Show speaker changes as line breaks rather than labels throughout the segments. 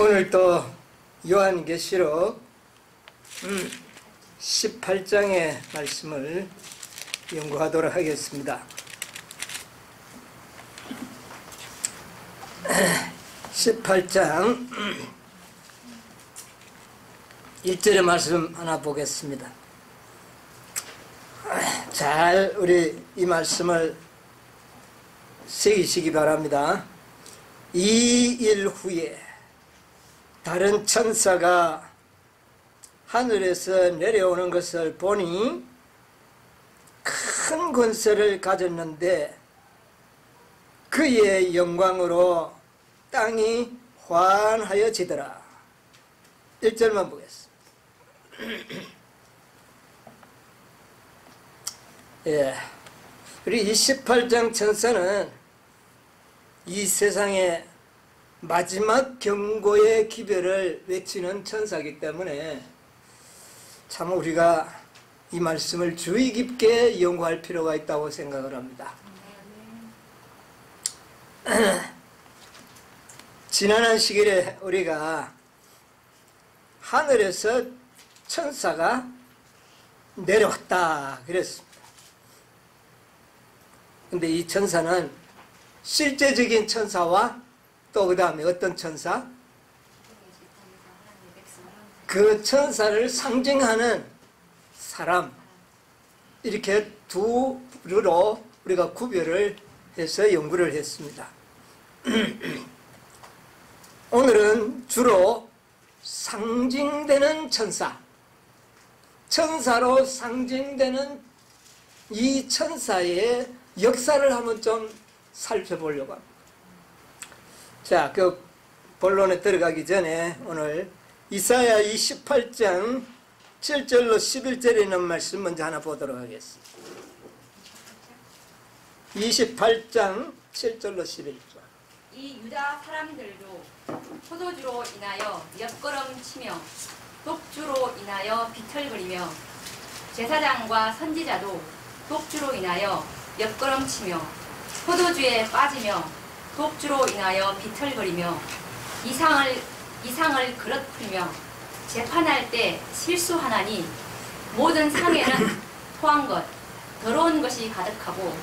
오늘 또 요한계시록 18장의 말씀을 연구하도록 하겠습니다. 18장 1절의 말씀 하나 보겠습니다. 잘 우리 이 말씀을 새기시기 바랍니다. 이 일 후에 다른 천사가 하늘에서 내려오는 것을 보니 큰 권세를 가졌는데 그의 영광으로 땅이 환하여지더라. 1절만 보겠습니다. 예, 우리 28장 천사는 이 세상의 마지막 경고의 기별을 외치는 천사이기 때문에 참 우리가 이 말씀을 주의 깊게 연구할 필요가 있다고 생각을 합니다. 지난 시간에 우리가 하늘에서 천사가 내려왔다 그랬습니다. 근데 이 천사는 실제적인 천사와 또 그 다음에 어떤 천사? 그 천사를 상징하는 사람, 이렇게 두 부류로 우리가 구별을 해서 연구를 했습니다. 오늘은 주로 상징되는 천사, 천사로 상징되는 이 천사의 역사를 한번 좀 살펴보려고 합니다. 자, 그 본론에 들어가기 전에 오늘 이사야 28장 7절로 11절에 있는 말씀 먼저 하나 보도록 하겠습니다. 28장 7절로 11절.
이 유다 사람들도 포도주로 인하여 옆걸음치며 독주로 인하여 비틀거리며 제사장과 선지자도 독주로 인하여 옆걸음치며 포도주에 빠지며 독주로 인하여 비틀거리며 이상을 그릇 풀며 재판할 때 실수하나니 모든 상에는 토한 것, 더러운 것이 가득하고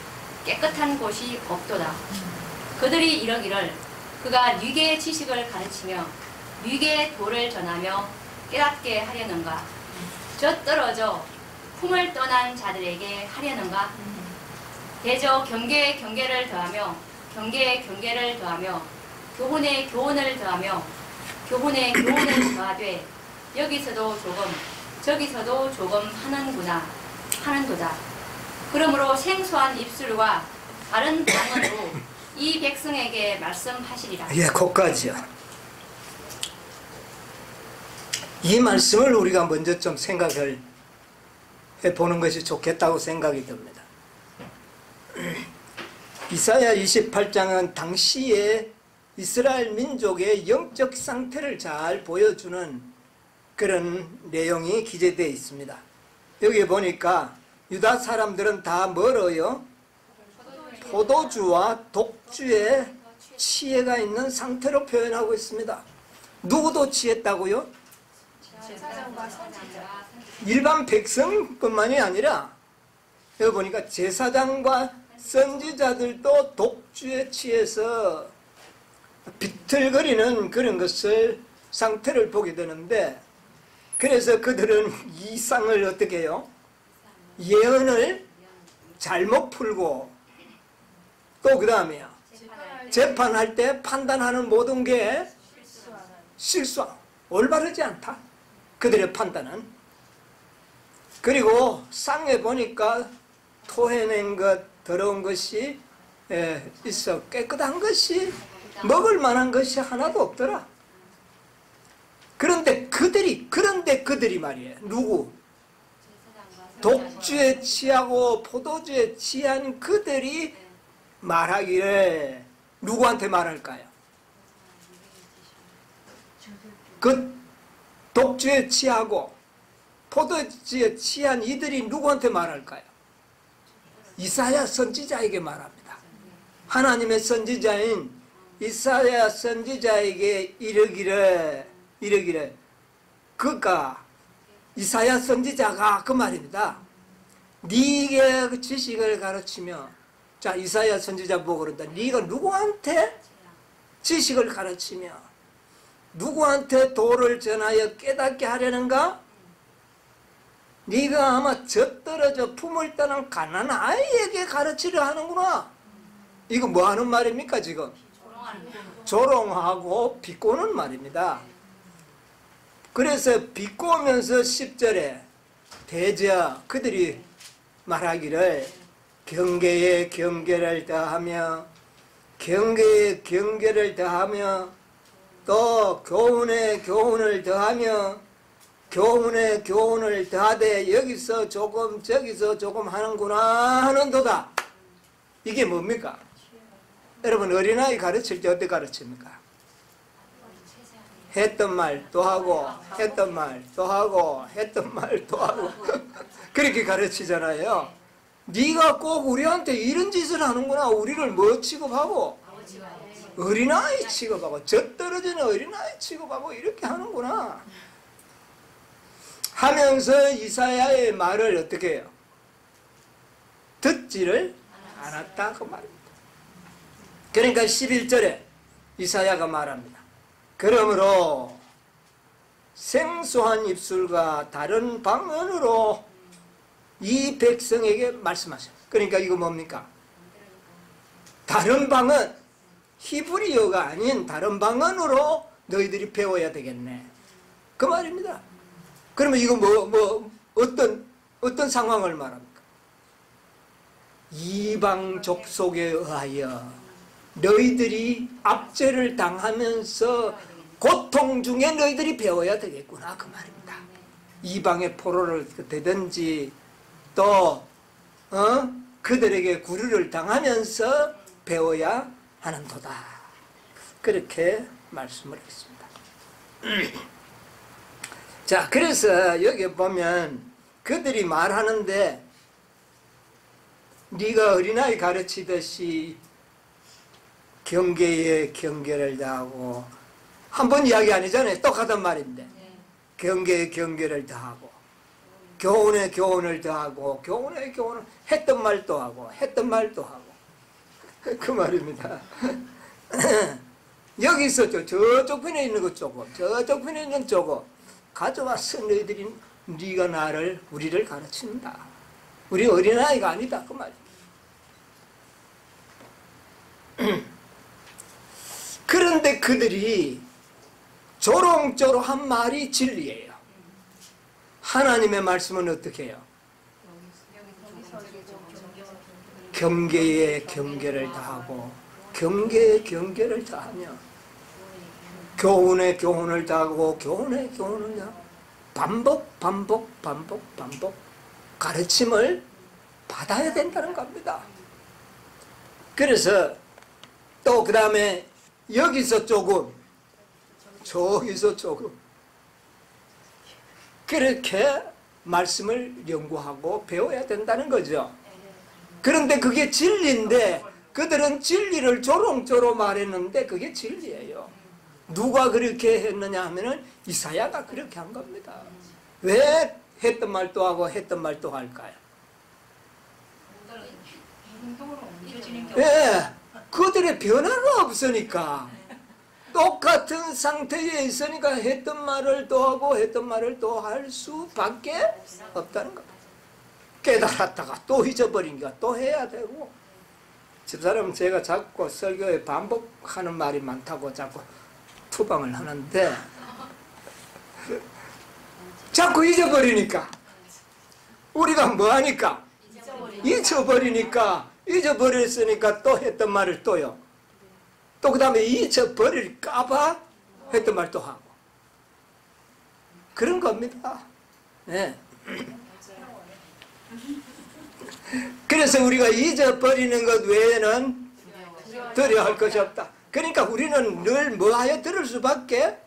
깨끗한 곳이 없도다. 그들이 이러기를 그가 뉘게의 지식을 가르치며 뉘게의 도를 전하며 깨닫게 하려는가? 젖떨어져 품을 떠난 자들에게 하려는가? 대저 경계에 경계를 더하며 경계에 경계를 더하며 교훈에 교훈을 더하며 교훈에 교훈을 더하되 여기서도 조금 저기서도 조금 하는도다. 그러므로 생소한 입술과 바른 방언으로 이 백성에게 말씀하시리라.
예, 거기까지요. 이 말씀을 우리가 먼저 좀 생각을 해보는 것이 좋겠다고 생각이 듭니다. 이사야 28장은 당시의 이스라엘 민족의 영적 상태를 잘 보여주는 그런 내용이 기재되어 있습니다. 여기 보니까 유다 사람들은 다 멀어요? 포도주와 독주의 치해가 있는 상태로 표현하고 있습니다. 누구도 취했다고요? 일반 백성뿐만이 아니라 여기 보니까 제사장과 선지자들도 독주에 취해서 비틀거리는 그런 것을 상태를 보게 되는데, 그래서 그들은 이상을 어떻게 해요? 예언을 잘못 풀고 또 그 다음에요, 재판할 때 판단하는 모든 게 실수하고 올바르지 않다, 그들의 판단은. 그리고 상에 보니까 토해낸 것, 더러운 것이 있어 깨끗한 것이 먹을 만한 것이 하나도 없더라. 그런데 그들이 말이에요. 누구? 독주에 취하고 포도주에 취한 그들이 말하기를 누구한테 말할까요? 그 독주에 취하고 포도주에 취한 이들이 누구한테 말할까요? 이사야 선지자에게 말합니다. 하나님의 선지자인 이사야 선지자에게 이르기를 그가 이사야 선지자가 그 말입니다. 네게 그 지식을 가르치며, 자, 이사야 선지자 보고 그런다. 네가 누구한테 지식을 가르치며 누구한테 도를 전하여 깨닫게 하려는가? 네가 아마 젖떨어져 품을 떠난 가난한 아이에게 가르치려 하는구나. 이거 뭐 하는 말입니까 지금? 조롱하고 비꼬는 말입니다. 그래서 비꼬면서 10절에 대저 그들이 말하기를 경계에 경계를 더하며 경계에 경계를 더하며 또 교훈에 교훈을 더하며 교훈에 교훈을 더하되 여기서 조금 저기서 조금 하는구나 하는도다. 이게 뭡니까? 여러분 어린아이 가르칠 때 어떻게 가르칩니까? 했던 말 또 하고 했던 말 또 하고 했던 말 또 하고 그렇게 가르치잖아요. 네가 꼭 우리한테 이런 짓을 하는구나. 우리를 뭐 취급하고? 어린아이 취급하고 젖떨어지는 어린아이 취급하고 이렇게 하는구나 하면서 이사야의 말을 어떻게 해요? 듣지를 않았다 그 말입니다. 그러니까 11절에 이사야가 말합니다. 그러므로 생소한 입술과 다른 방언으로 이 백성에게 말씀하세요. 그러니까 이거 뭡니까? 다른 방언, 히브리어가 아닌 다른 방언으로 너희들이 배워야 되겠네 그 말입니다. 그러면 이거 어떤 상황을 말합니까? 이방 족속에 의하여 너희들이 압제를 당하면서 고통 중에 너희들이 배워야 되겠구나 그 말입니다. 이방의 포로를 되든지 또 그들에게 구류를 당하면서 배워야 하는도다. 그렇게 말씀을 했습니다. 자, 그래서 여기 보면 그들이 말하는데 네가 어린아이 가르치듯이 경계에 경계를 더하고 한 번 이야기 아니잖아요. 똑같은 말인데 경계에 경계를 더하고 교훈에 교훈을 더하고 교훈에 교훈을 했던 말도 하고 했던 말도 하고 그 말입니다. 여기서 저쪽 편에 있는 것 조금 저쪽 편에 있는 조금 가져와서 너희들이 네가 우리를 가르친다. 우리 어린아이가 아니다 그 말입니다. 그런데 그들이 조롱조롱한 말이 진리예요. 하나님의 말씀은 어떻게 해요? 경계에 경계를 다하고 경계에 경계를 다하며 교훈에 교훈을 다하고 교훈에 교훈을 다하고 반복 가르침을 받아야 된다는 겁니다. 그래서 또 그 다음에 여기서 조금 저기서 조금 그렇게 말씀을 연구하고 배워야 된다는 거죠. 그런데 그게 진리인데 그들은 진리를 조롱조롱 말했는데 그게 진리예요. 누가 그렇게 했느냐 하면은 이사야가 그렇게 한 겁니다. 왜 했던 말도 하고 했던 말도 할까요? 예, 그들의 변화가 없으니까 똑같은 상태에 있으니까 했던 말을 또 하고 했던 말을 또 할 수밖에 없다는 겁니다. 깨달았다가 또 잊어버리니까 또 해야 되고 집사람은 제가 자꾸 설교에 반복하는 말이 많다고 자꾸 투방을 하는데 자꾸 잊어버리니까 우리가 뭐하니까 잊어버렸으니까 또 했던 말을 또요. 또 그 다음에 잊어버릴까봐 했던 말 또 하고 그런 겁니다. 네. 그래서 우리가 잊어버리는 것 외에는 들어야 할 것이 없다. 그러니까 우리는 늘 뭐하여 들을 수밖에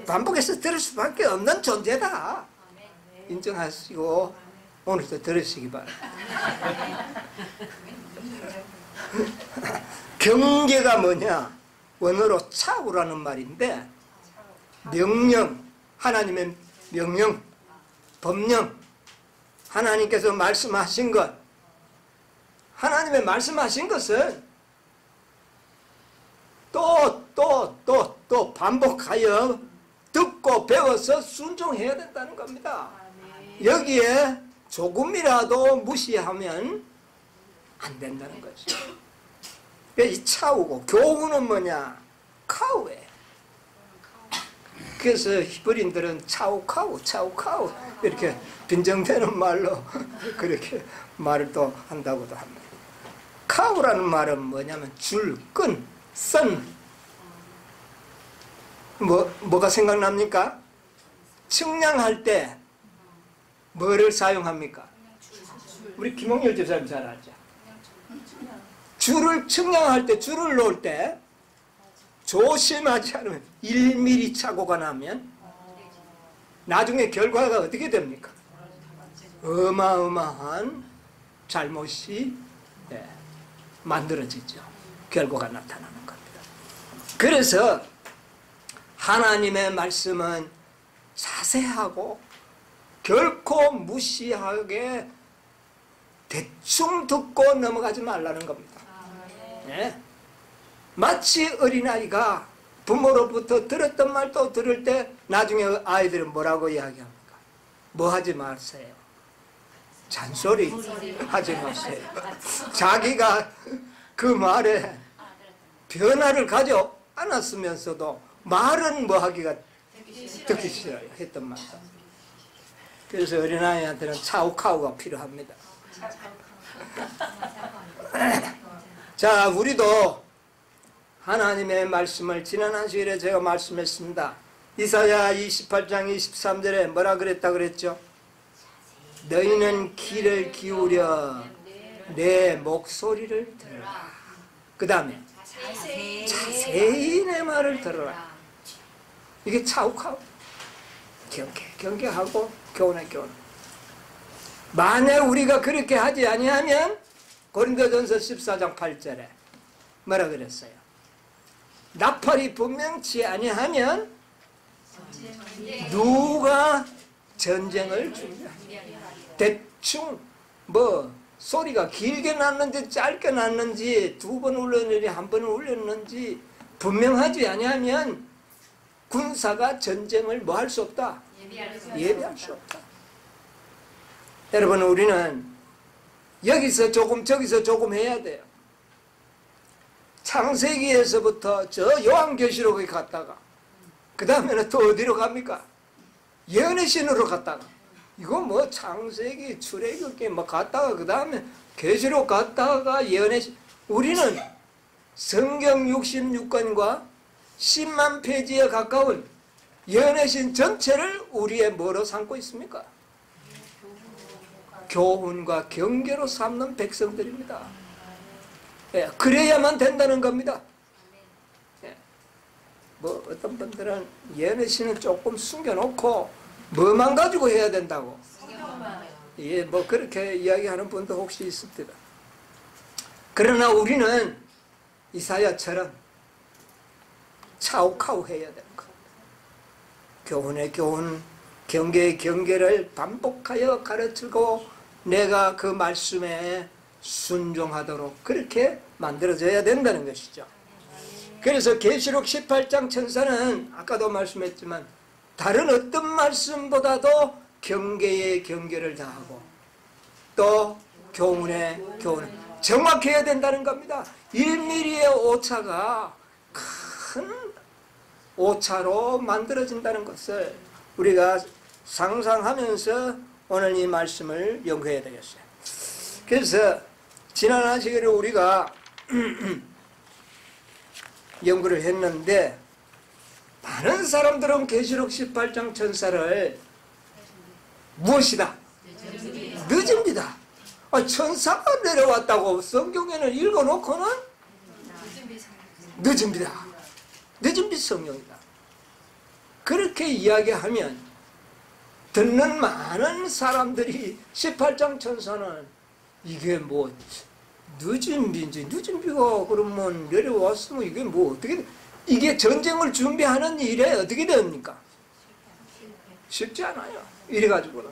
반복해서 들을 수밖에 없는 존재다. 인정하시고 오늘도 들으시기 바랍니다. 경계가 뭐냐? 원어로 차우라는 말인데 명령, 하나님의 명령, 법령, 하나님께서 말씀하신 것, 하나님의 말씀하신 것은 또 반복하여 듣고 배워서 순종해야 된다는 겁니다. 여기에 조금이라도 무시하면 안 된다는 거죠. 이 차우고, 교훈은 뭐냐? 카우예요. 그래서 히브리인들은 차우카우 이렇게 빈정되는 말로 그렇게 말을 또 한다고도 합니다. 카우라는 말은 뭐냐면 줄, 끈, 선. 뭐가 생각납니까? 측량할 때 뭐를 사용합니까? 우리 김홍열 집사님 잘 알죠? 줄을 측량할 때, 줄을 놓을 때 조심하지 않으면 1mm 착오가 나면 나중에 결과가 어떻게 됩니까? 어마어마한 잘못이 만들어지죠. 결과가 나타나는 겁니다. 그래서 하나님의 말씀은 자세하고 결코 무시하게 대충 듣고 넘어가지 말라는 겁니다. 네? 마치 어린아이가 부모로부터 들었던 말 또 들을 때 나중에 아이들은 뭐라고 이야기합니까? 뭐 하지 마세요. 잔소리 하지 마세요. 자기가 그 말에 변화를 가져 않았으면서도 말은 뭐 하기가 듣기 싫어요. 했던 말. 그래서 어린아이한테는 차우카우가 필요합니다. 자, 우리도 하나님의 말씀을 지난 한 시간에 제가 말씀했습니다. 이사야 28장 23절에 뭐라 그랬다 그랬죠? 너희는 귀를 기울여 내 목소리를 들으라. 그 다음에 자세히 내 말을 들으라. 이게 차우카우. 경계하고 교훈해. 만약 우리가 그렇게 하지 아니하면 고린도전서 14장 8절에 뭐라 그랬어요? 나팔이 분명치 아니하면 누가 전쟁을 준비하냐. 대충 뭐 소리가 길게 났는지 짧게 났는지 2번 울렸는지 1번 울렸는지 분명하지 아니하면 군사가 전쟁을 뭐 할 수 없다? 예비할 수 없다. 여러분, 우리는 여기서 조금 저기서 조금 해야 돼요. 창세기에서부터 저 요한계시록에 갔다가 그 다음에는 또 어디로 갑니까? 예언의 신으로 갔다가 이거 뭐 창세기 출애굽기 뭐 갔다가 그 다음에 계시록 갔다가 예언의 신. 우리는 성경 66권과 10만 페이지에 가까운 예언의 신 전체를 우리의 뭐로 삼고 있습니까? 교훈과 경계로 삼는 백성들입니다. 예, 그래야만 된다는 겁니다. 예, 뭐 어떤 분들은 예언의 신은 조금 숨겨놓고 뭐만 가지고 해야 된다고. 예, 뭐 그렇게 이야기하는 분도 혹시 있습니다. 그러나 우리는 이사야처럼 차우카우 해야 되는 겁니다. 교훈의 교훈, 경계의 경계를 반복하여 가르치고 내가 그 말씀에 순종하도록 그렇게 만들어져야 된다는 것이죠. 그래서 계시록 18장 천사는 아까도 말씀했지만 다른 어떤 말씀보다도 경계에 경계를 다하고 또 교훈에 교훈을 정확해야 된다는 겁니다. 1mm의 오차가 큰 오차로 만들어진다는 것을 우리가 상상하면서 오늘 이 말씀을 연구해야 되겠어요. 그래서 지난 한 시간에 우리가 연구를 했는데 많은 사람들은 계시록 18장 천사를 무엇이다? 늦습니다. 천사가 내려왔다고 성경에는 읽어놓고는 늦습니다. 늦은 빛 성령이다. 그렇게 이야기하면 듣는 많은 사람들이 18장 천사는 이게 뭐 늦은 비인지 늦은 비가 그러면 내려왔으면 이게 뭐 어떻게 이게 전쟁을 준비하는 일에 어떻게 됩니까? 쉽지 않아요. 이래가지고는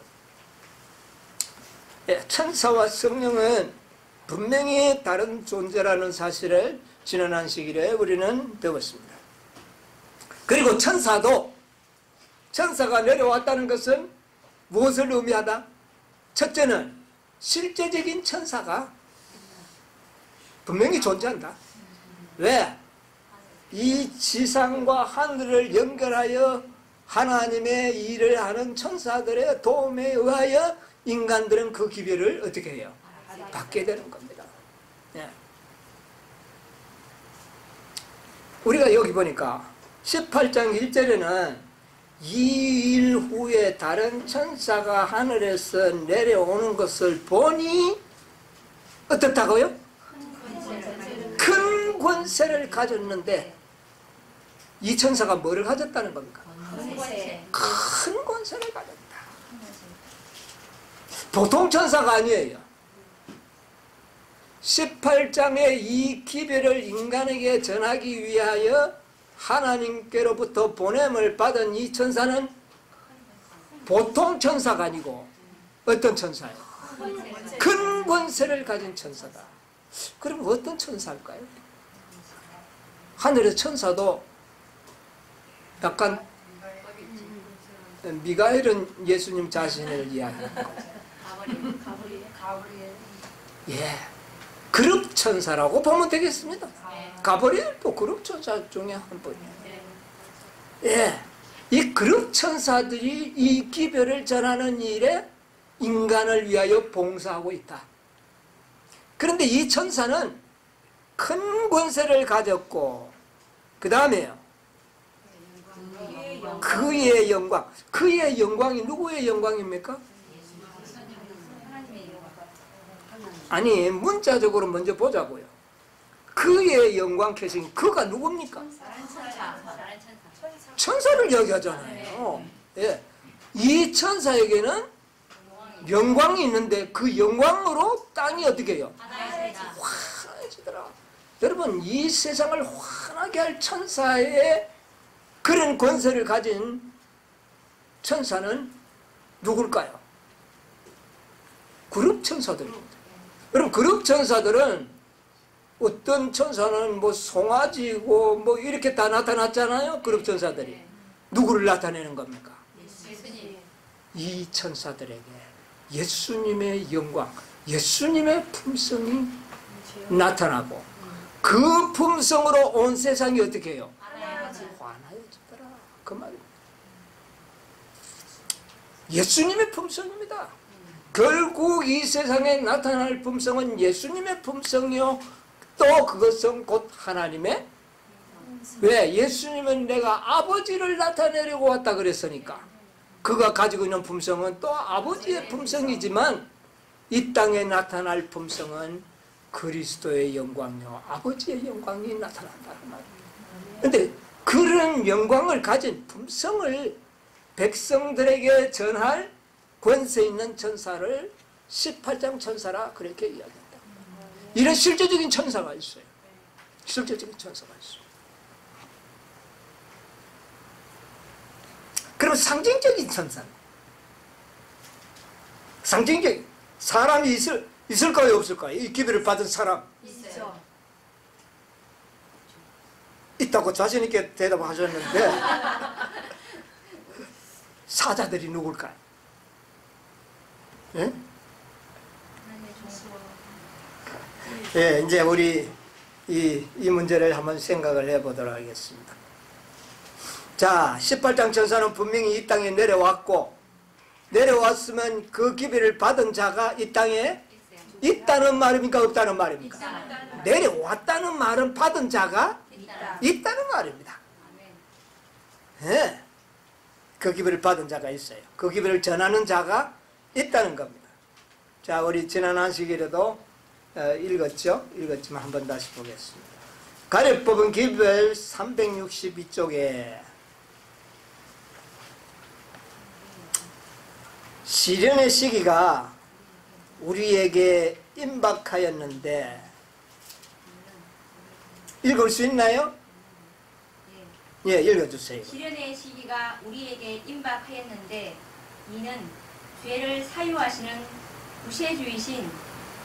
천사와 성령은 분명히 다른 존재라는 사실을 지난 안식일에 우리는 배웠습니다. 그리고 천사가 내려왔다는 것은 무엇을 의미하다? 첫째는 실제적인 천사가 분명히 존재한다. 왜? 이 지상과 하늘을 연결하여 하나님의 일을 하는 천사들의 도움에 의하여 인간들은 그 기별을 어떻게 해요? 받게 되는 겁니다. 네. 우리가 여기 보니까 18장 1절에는 이 일 후에 다른 천사가 하늘에서 내려오는 것을 보니 어떻다고요? 큰 권세를 가졌는데 이 천사가 뭐를 가졌다는 겁니까? 큰 권세를 가졌다. 보통 천사가 아니에요. 18장의 이 기별을 인간에게 전하기 위하여 하나님께로부터 보냄을 받은 이 천사는 보통 천사가 아니고 어떤 천사예요? 큰 권세를 가진 천사다. 그럼 어떤 천사일까요? 하늘의 천사도 약간 미가엘은 예수님 자신을 이야기하는 거예요. 예, 그룹 천사라고 보면 되겠습니다. 가브리엘도 그룹 천사 중에 한 분이에요. 예, 이 그룹 천사들이 이 기별을 전하는 일에 인간을 위하여 봉사하고 있다. 그런데 이 천사는 큰 권세를 가졌고 그 다음에요. 그의 영광. 그의 영광이 누구의 영광입니까? 아니 문자적으로 먼저 보자고요. 그의 영광 캐신 그가 누굽니까? 천사를 이야기하잖아요. 예. 이 천사에게는 영광이 있는데 그 영광으로 땅이 어떻게 해요? 환해지더라. 여러분 이 세상을 환하게 할 천사의 그런 권세를 가진 천사는 누굴까요? 그룹 천사들입니다. 여러분 그룹 천사들은 어떤 천사는 뭐 송아지고 뭐 이렇게 다 나타났잖아요. 그룹 천사들이 누구를 나타내는 겁니까? 이 천사들에게 예수님의 영광, 예수님의 품성이 나타나고 그 품성으로 온 세상이 어떻게 해요? 환하여지더라. 그 말입니다. 예수님의 품성입니다. 결국 이 세상에 나타날 품성은 예수님의 품성이요. 또 그것은 곧 하나님의 왜? 예수님은 내가 아버지를 나타내려고 왔다 그랬으니까 그가 가지고 있는 품성은 또 아버지의 품성이지만 이 땅에 나타날 품성은 그리스도의 영광이요 아버지의 영광이 나타난다는 말이에요. 그런데 그런 영광을 가진 품성을 백성들에게 전할 권세 있는 천사를 18장 천사라 그렇게 이야기합니다. 이런 실제적인 천사가 있어요. 실제적인 천사가 있어요. 그럼 상징적인 천사는? 상징적인 사람이 있을까요 없을까요? 이 기별을 받은 사람
있어요.
있다고 자신 있게 대답하셨는데 사자들이 누굴까요? 예? 예, 이제 우리 이 문제를 한번 생각을 해보도록 하겠습니다. 자, 18장 천사는 분명히 이 땅에 내려왔고 내려왔으면 그 기별을 받은 자가 이 땅에 있다는 말입니까? 없다는 말입니까? 내려왔다는 말은 받은 자가 있다는 말입니다. 예, 그 기별을 받은 자가 있어요. 그 기별을 전하는 자가 있다는 겁니다. 자, 우리 지난 안식일에도 읽었죠? 읽었지만 한번 다시 보겠습니다. 가래법은 기별 362쪽에 시련의 시기가 우리에게 임박하였는데 읽을 수 있나요? 예, 읽어주세요.
시련의 시기가 우리에게 임박하였는데 이는 죄를 사유하시는 구세주이신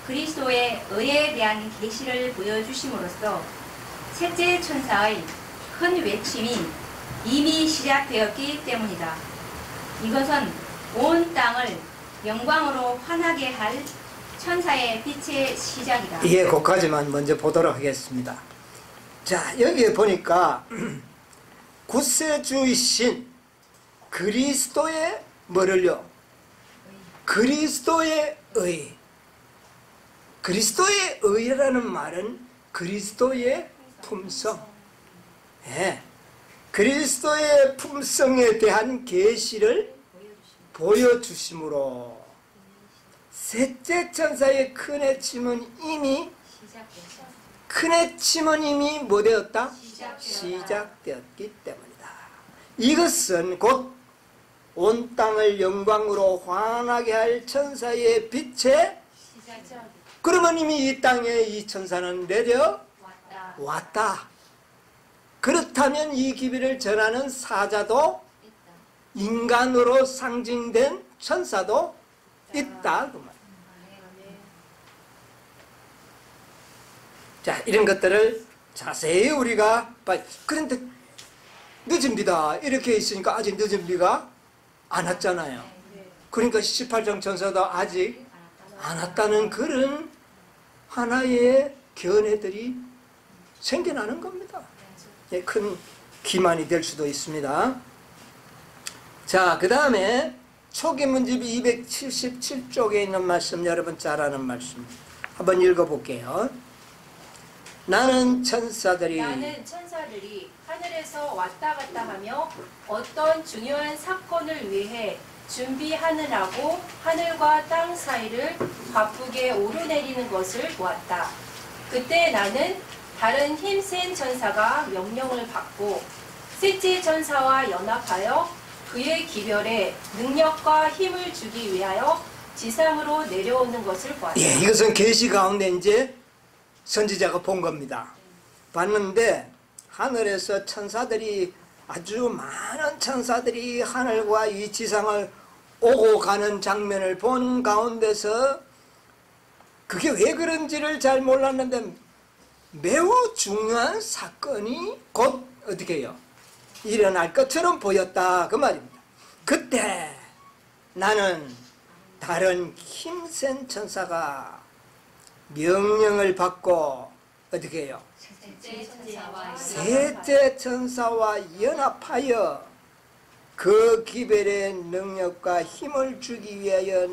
그리스도의 의에 대한 계시를 보여주심으로써 셋째 천사의 큰 외침이 이미 시작되었기 때문이다. 이것은 온 땅을 영광으로 환하게 할 천사의 빛의 시작이다.
예, 그까지만 먼저 보도록 하겠습니다. 자, 여기에 보니까 구세주이신 그리스도의 뭐를요? 그리스도의 의. 그리스도의 의라는 말은 그리스도의 품성. 예. 그리스도의 품성에 대한 계시를 보여주심으로 셋째 천사의 큰 외침은 이미 뭐 되었다? 시작되었기 때문이다. 이것은 곧 온 땅을 영광으로 환하게 할 천사의 빛에 그러면 이미 이 땅에 이 천사는 내려왔다. 그렇다면 이 기비를 전하는 사자도 인간으로 상징된 천사도 있다. 그 말. 자, 이런 것들을 자세히 우리가 그런데 늦은 비다 이렇게 있으니까 아직 늦은 비가 안 왔잖아요. 그러니까 18장 천사도 아직 안 왔다는 그런 하나의 견해들이 생겨나는 겁니다. 예, 큰 기만이 될 수도 있습니다. 자, 그 다음에 초기 문집 277쪽에 있는 말씀, 여러분 잘 아는 말씀 한번 읽어볼게요. 나는 천사들이
하늘에서 왔다 갔다 하며 어떤 중요한 사건을 위해 준비하느라고 하늘과 땅 사이를 바쁘게 오르내리는 것을 보았다. 그때 나는 다른 힘센 천사가 명령을 받고 셋째 천사와 연합하여 그의 기별에 능력과 힘을 주기 위하여 지상으로 내려오는 것을 보았다.
예, 이것은 계시 가운데 이제 선지자가 본 겁니다. 봤는데 하늘에서 천사들이 아주 많은 천사들이 하늘과 이 지상을 오고 가는 장면을 본 가운데서 그게 왜 그런지를 잘 몰랐는데 매우 중요한 사건이 곧 어떻게 해요? 일어날 것처럼 보였다 그 말입니다. 그때 나는 다른 힘센 천사가 명령을 받고 어떻게 해요? 셋째 천사와 연합하여 그 기별의 능력과 힘을 주기 위하여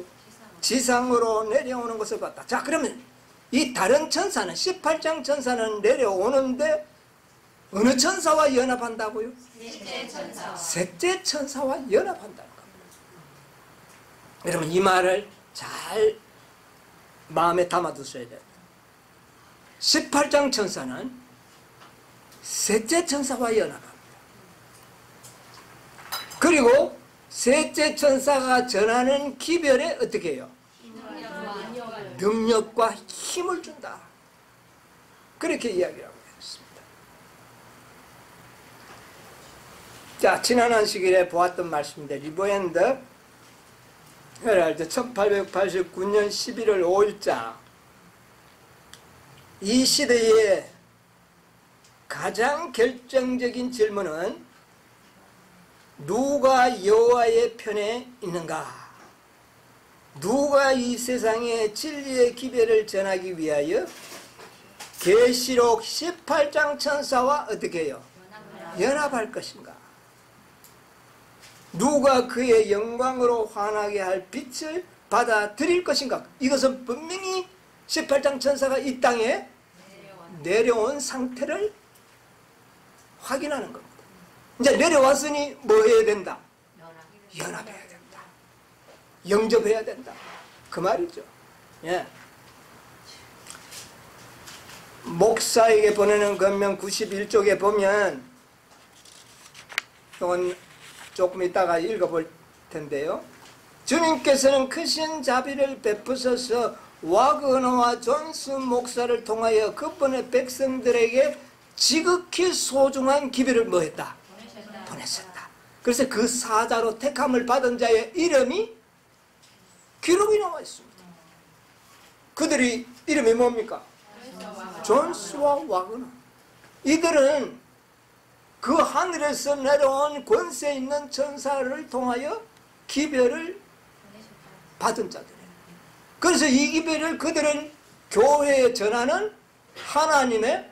지상으로 내려오는 것을 봤다. 자, 그러면 이 다른 천사는 18장 천사는 내려오는데 어느 천사와 연합한다고요? 셋째 천사와 연합한다는 겁니다. 여러분 이 말을 잘 마음에 담아두셔야 돼요. 18장 천사는 셋째 천사와 연합합니다. 그리고 셋째 천사가 전하는 기별에 어떻게 해요? 능력과 힘을 준다. 그렇게 이야기하고 있습니다. 자, 지난 안식일에 보았던 말씀인데 리버핸드 헤럴드 1889년 11월 5일자 이 시대의 가장 결정적인 질문은 누가 여호와의 편에 있는가? 누가 이 세상에 진리의 기별을 전하기 위하여 계시록 18장 천사와 어떻게 해요? 연합할 것인가? 누가 그의 영광으로 환하게 할 빛을 받아들일 것인가? 이것은 분명히 18장 천사가 이 땅에 내려온 상태를 확인하는 겁니다. 이제 내려왔으니 뭐 해야 된다? 연합해야 된다. 영접해야 된다. 그 말이죠. 예. 목사에게 보내는 권면 91쪽에 보면 이건 조금 이따가 읽어볼 텐데요. 주님께서는 크신 자비를 베푸셔서 와그너와 존스 목사를 통하여 그분의 백성들에게 지극히 소중한 기별을 뭐 했다?
보내셨다.
보냈었다. 그래서 그 사자로 택함을 받은 자의 이름이 기록이 나와 있습니다. 그들이 이름이 뭡니까? 존스와 와그너. 이들은 그 하늘에서 내려온 권세 있는 천사를 통하여 기별을 받은 자들이에요. 그래서 이 기별을 그들은 교회에 전하는 하나님의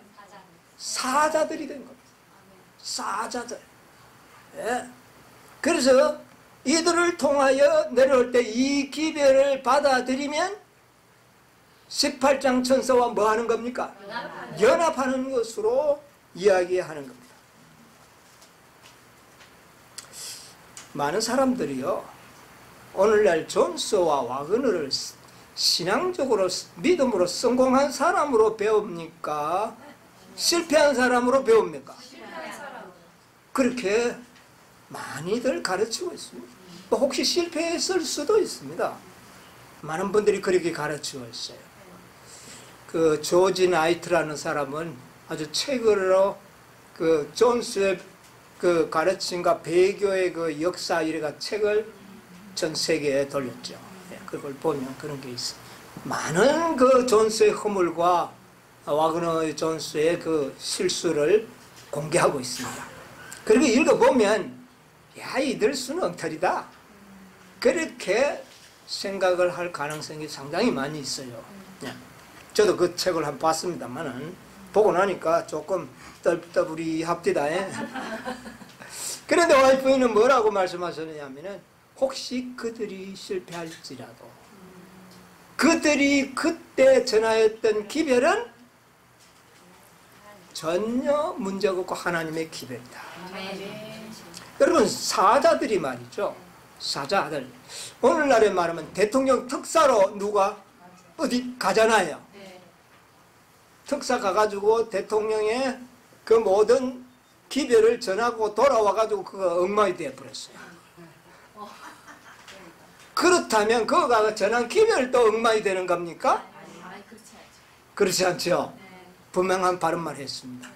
사자들이 된 겁니다. 사자들. 예. 그래서 이들을 통하여 내려올 때 이 기별을 받아들이면 18장 천사와 뭐 하는 겁니까? 연합하는 것으로 이야기하는 겁니다. 많은 사람들이요, 오늘날 존스와 와그너를 신앙적으로 믿음으로 성공한 사람으로 배웁니까? 실패한 사람으로 배웁니까? 그렇게 많이들 가르치고 있습니다. 혹시 실패했을 수도 있습니다. 많은 분들이 그렇게 가르치고 있어요. 그 조지 나이트라는 사람은 아주 책으로 그 존스의 그 가르침과 배교의 그 역사 이래가 책을 전 세계에 돌렸죠. 그걸 보면 그런 게 있어요. 많은 그 존스의 허물과 와그너 존스의 그 실수를 공개하고 있습니다. 그리고 읽어보면 야, 이들 수는 엉터리다, 그렇게 생각을 할 가능성이 상당히 많이 있어요. 저도 그 책을 한번 봤습니다만은 보고 나니까 조금 떨떠부리합디다. 그런데 와이프는 뭐라고 말씀하셨냐면은 혹시 그들이 실패할지라도 그들이 그때 전하였던 기별은 전혀 문제가 없고 하나님의 기별이다. 여러분, 사자들이 말이죠. 사자들. 오늘날에 말하면 대통령 특사로 누가 어디 가잖아요. 특사 가가지고 대통령의 그 모든 기별을 전하고 돌아와가지고 그거 엉망이 되어버렸어요. 그렇다면 그거가 전한 기별도 엉망이 되는 겁니까? 그렇지 않죠. 분명한 바른 말 했습니다.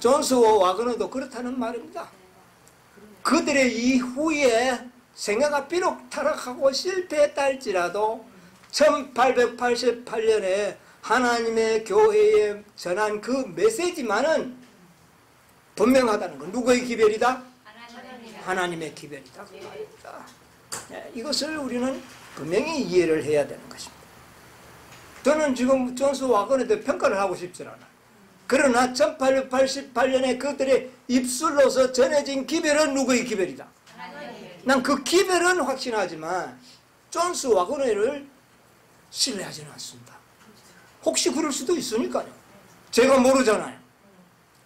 존스와 와그너도 그렇다는 말입니다. 그들의 이후에 생애가 비록 타락하고 실패했다 할지라도 1888년에 하나님의 교회에 전한 그 메시지만은 분명하다는 것. 누구의 기별이다? 하나님의 기별이다. 이것을 우리는 분명히 이해를 해야 되는 것입니다. 저는 지금 존스 와그너에 평가를 하고 싶지 않아요. 그러나 1888년에 그들의 입술로서 전해진 기별은 누구의 기별이다? 난 그 기별은 확신하지만 존스 와그너를 신뢰하지는 않습니다. 혹시 그럴 수도 있으니까요. 제가 모르잖아요.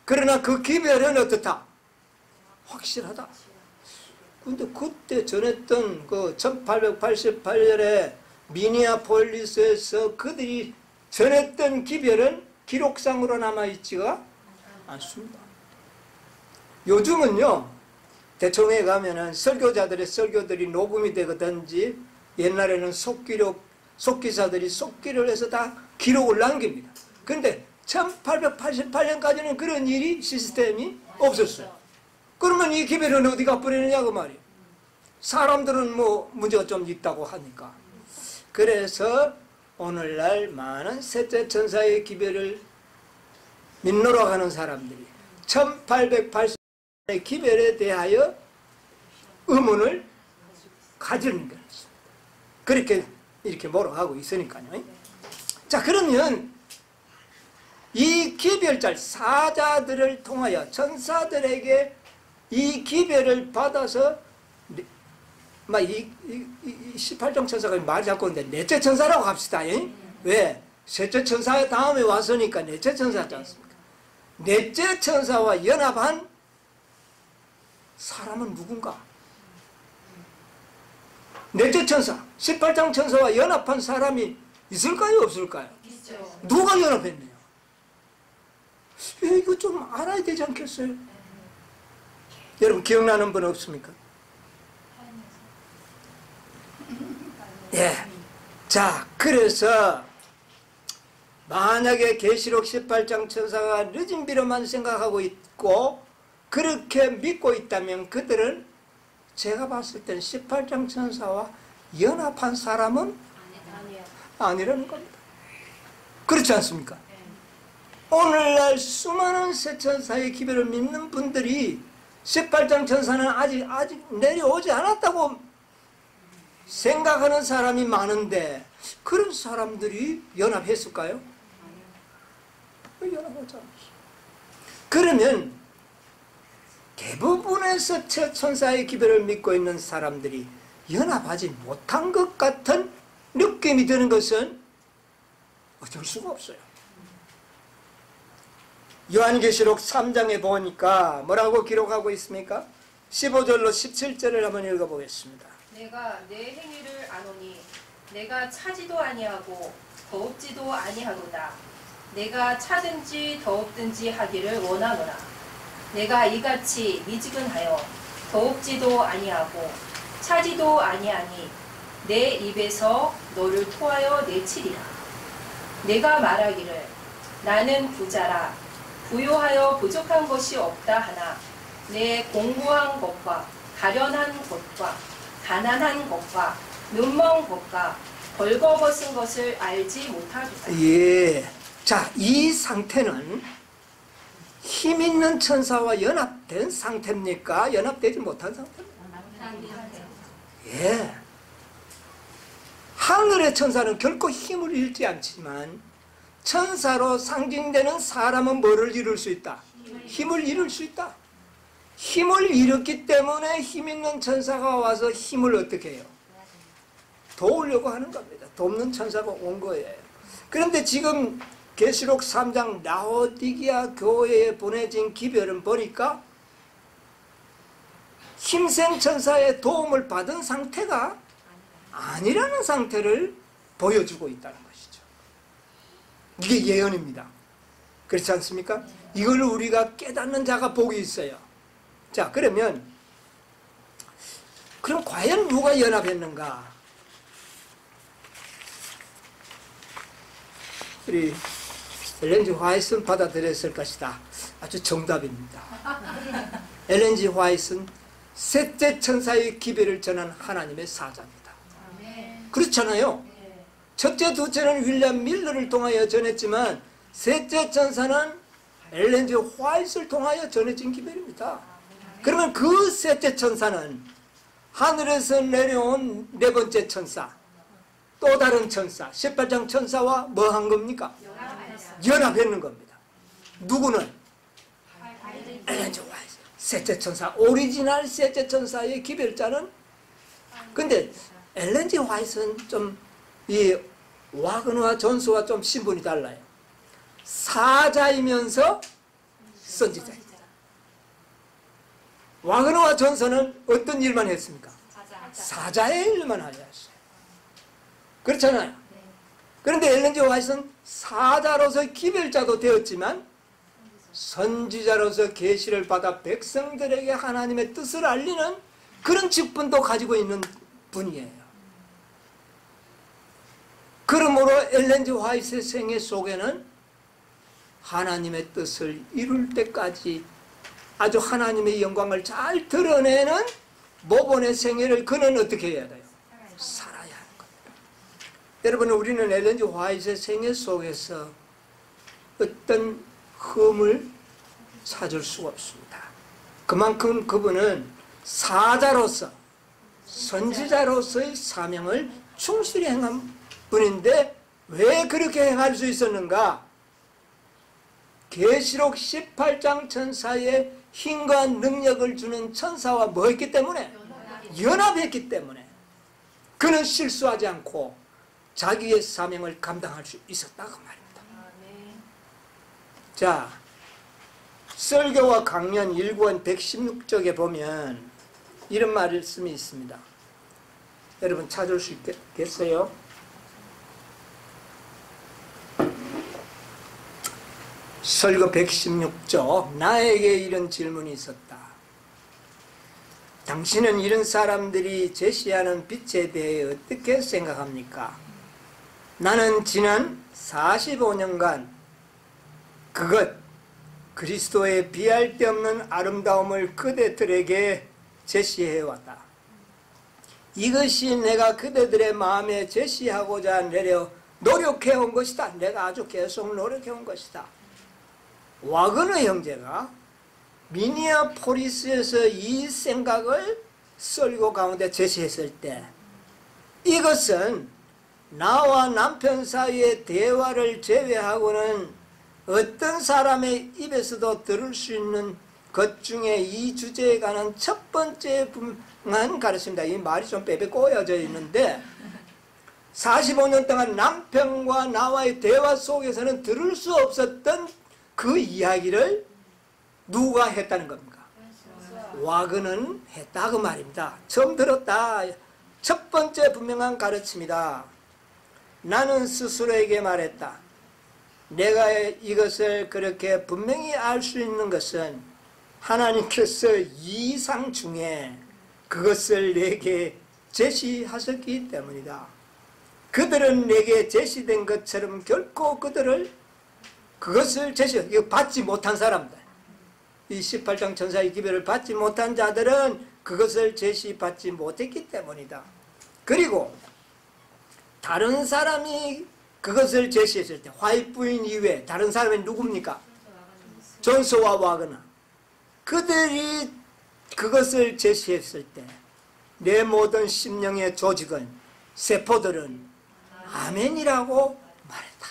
그러나 그 기별은 어떻다? 확실하다. 근데 그때 전했던 그 1888년에 미니아폴리스에서 그들이 전했던 기별은 기록상으로 남아있지가 않습니다. 요즘은요, 대청에 가면은 설교자들의 설교들이 녹음이 되거든지, 옛날에는 속기사들이 속기를 해서 다 기록을 남깁니다. 그런데 1888년까지는 그런 일이 시스템이 없었어요. 그러면 이 기별은 어디가 뿌리느냐고 말이에요. 사람들은 뭐 문제가 좀 있다고 하니까. 그래서 오늘날 많은 셋째 천사의 기별을 믿노라 하는 사람들이 1888년의 기별에 대하여 의문을 가지는 것입니다. 그렇게 이렇게 몰아가고 있으니까요. 자, 그러면 이 기별자 사자들을 통하여 천사들에게 이 기별을 받아서 막 이 18종 천사가 말이 자꾸 있는데 넷째 천사라고 합시다. 왜? 셋째 천사 다음에 왔으니까 넷째 천사지 않습니까? 넷째 천사와 연합한 사람은 누군가? 넷째 천사, 18장 천사와 연합한 사람이 있을까요? 없을까요?
있죠.
누가 연합했네요? 이거 좀 알아야 되지 않겠어요? 여러분 기억나는 분 없습니까? 예. 자, 그래서 만약에 계시록 18장 천사가 늦은 비로만 생각하고 있고 그렇게 믿고 있다면 그들은 제가 봤을 때는 18장 천사와 연합한 사람은
아니에요.
아니라는 겁니다. 그렇지 않습니까? 오늘날 수많은 새 천사의 기별을 믿는 분들이 18장 천사는 아직 내려오지 않았다고 생각하는 사람이 많은데 그런 사람들이 연합했을까요? 연합하지 않았어요. 그러면 대부분의 새 천사의 기별을 믿고 있는 사람들이 연합하지 못한 것 같은 느낌이 드는 것은 어쩔 수가 없어요. 요한계시록 3장에 보니까 뭐라고 기록하고 있습니까? 15절로 17절을 한번 읽어보겠습니다.
내가 내 행위를 아노니 내가 차지도 아니하고 더웁지도 아니하도다. 내가 차든지 더웁든지 하기를 원하노라. 내가 이같이 미지근하여 더웁지도 아니하고 차지도 아니하니 내 입에서 너를 토하여 내치리라. 내가 말하기를 나는 부자라 부요하여 부족한 것이 없다 하나 내 공부한 것과 가련한 것과 가난한 것과 눈먼 것과 벌거벗은 것을 알지 못하리라.
예. 자, 이 상태는 힘 있는 천사와 연합된 상태입니까? 연합되지 못한 상태입니까? 예. 하늘의 천사는 결코 힘을 잃지 않지만 천사로 상징되는 사람은 뭐를 이룰 수 있다? 힘을 이룰 수 있다. 힘을 잃었기 때문에 힘 있는 천사가 와서 힘을 어떻게 해요? 도우려고 하는 겁니다. 돕는 천사가 온 거예요. 그런데 지금 계시록 3장 라오디게아 교회에 보내진 기별은 보니까 힘센 천사의 도움을 받은 상태가 아니라는 상태를 보여주고 있다는 것이죠. 이게 예언입니다. 그렇지 않습니까? 이걸 우리가 깨닫는 자가 복이 있어요. 자, 그럼 과연 누가 연합했는가? 우리 엘렌 G 화이트는 받아들였을 것이다. 아주 정답입니다. 엘렌 G 화이트는 셋째 천사의 기별을 전한 하나님의 사자입니다. 그렇잖아요. 첫째, 둘째는 윌리엄 밀러를 통하여 전했지만 셋째 천사는 엘렌 G 화이트를 통하여 전해진 기별입니다. 그러면 그 셋째 천사는 하늘에서 내려온 네 번째 천사, 또 다른 천사, 18장 천사와 뭐 한 겁니까? 연합했는 겁니다. 누구는? 엘렌 G 화이트, 셋째 천사, 오리지널 셋째 천사의 기별자는. 근데 엘렌 G 화이트는 좀 이 와그너와 존스와 좀 신분이 달라요. 사자이면서 선지자입니다. 와그너와 존스는 어떤 일만 했습니까? 사자의 일만 하였어요. 그렇잖아요. 그런데 엘렌 G 화이트는 사자로서 기별자도 되었지만 선지자로서 계시를 받아 백성들에게 하나님의 뜻을 알리는 그런 직분도 가지고 있는 분이에요. 그러므로 엘렌 G 화이트의 생애 속에는 하나님의 뜻을 이룰 때까지 아주 하나님의 영광을 잘 드러내는 모본의 생애를 그는 어떻게 해야 돼요? 살아야 하는 겁니다. 여러분, 우리는 엘렌 G 화이트의 생애 속에서 어떤 흠을 찾을 수가 없습니다. 그만큼 그분은 사자로서 선지자로서의 사명을 충실히 행한 분인데 왜 그렇게 행할 수 있었는가? 계시록 18장 천사의 힘과 능력을 주는 천사와 뭐 했기 때문에? 연합했기 때문에 그는 실수하지 않고 자기의 사명을 감당할 수 있었다고 말입니다. 자, 설교와 강연 1권 116쪽에 보면 이런 말씀이 있습니다. 여러분 찾을 수 있겠어요? 설교 116쪽, 나에게 이런 질문이 있었다. 당신은 이런 사람들이 제시하는 빛에 대해 어떻게 생각합니까? 나는 지난 45년간 그것 그리스도의 비할 데 없는 아름다움을 그대들에게 제시해왔다. 이것이 내가 그대들의 마음에 제시하고자 노력해온 것이다. 내가 아주 계속 노력해온 것이다. 와그너 형제가 미니아포리스에서 이 생각을 설교 가운데 제시했을 때 이것은 나와 남편 사이의 대화를 제외하고는 어떤 사람의 입에서도 들을 수 있는 것 중에 이 주제에 관한 첫 번째 분만 가르칩니다. 이 말이 좀 빼빼 꼬여져 있는데 45년 동안 남편과 나와의 대화 속에서는 들을 수 없었던 그 이야기를 누가 했다는 겁니까? 와그는 했다 그 말입니다. 처음 들었다. 첫 번째 분명한 가르침이다. 나는 스스로에게 말했다. 내가 이것을 그렇게 분명히 알 수 있는 것은 하나님께서 이상 중에 그것을 내게 제시하셨기 때문이다. 그들은 내게 제시된 것처럼 결코 그것을 이거 받지 못한 사람들, 이 18장 천사의 기별을 받지 못한 자들은 그것을 제시받지 못했기 때문이다. 그리고 다른 사람이 그것을 제시했을 때 화이트 부인 이외에 다른 사람이 누굽니까? 존스와 와그너. 그들이 그것을 제시했을 때 내 모든 심령의 조직은 세포들은 아멘이라고 말했다.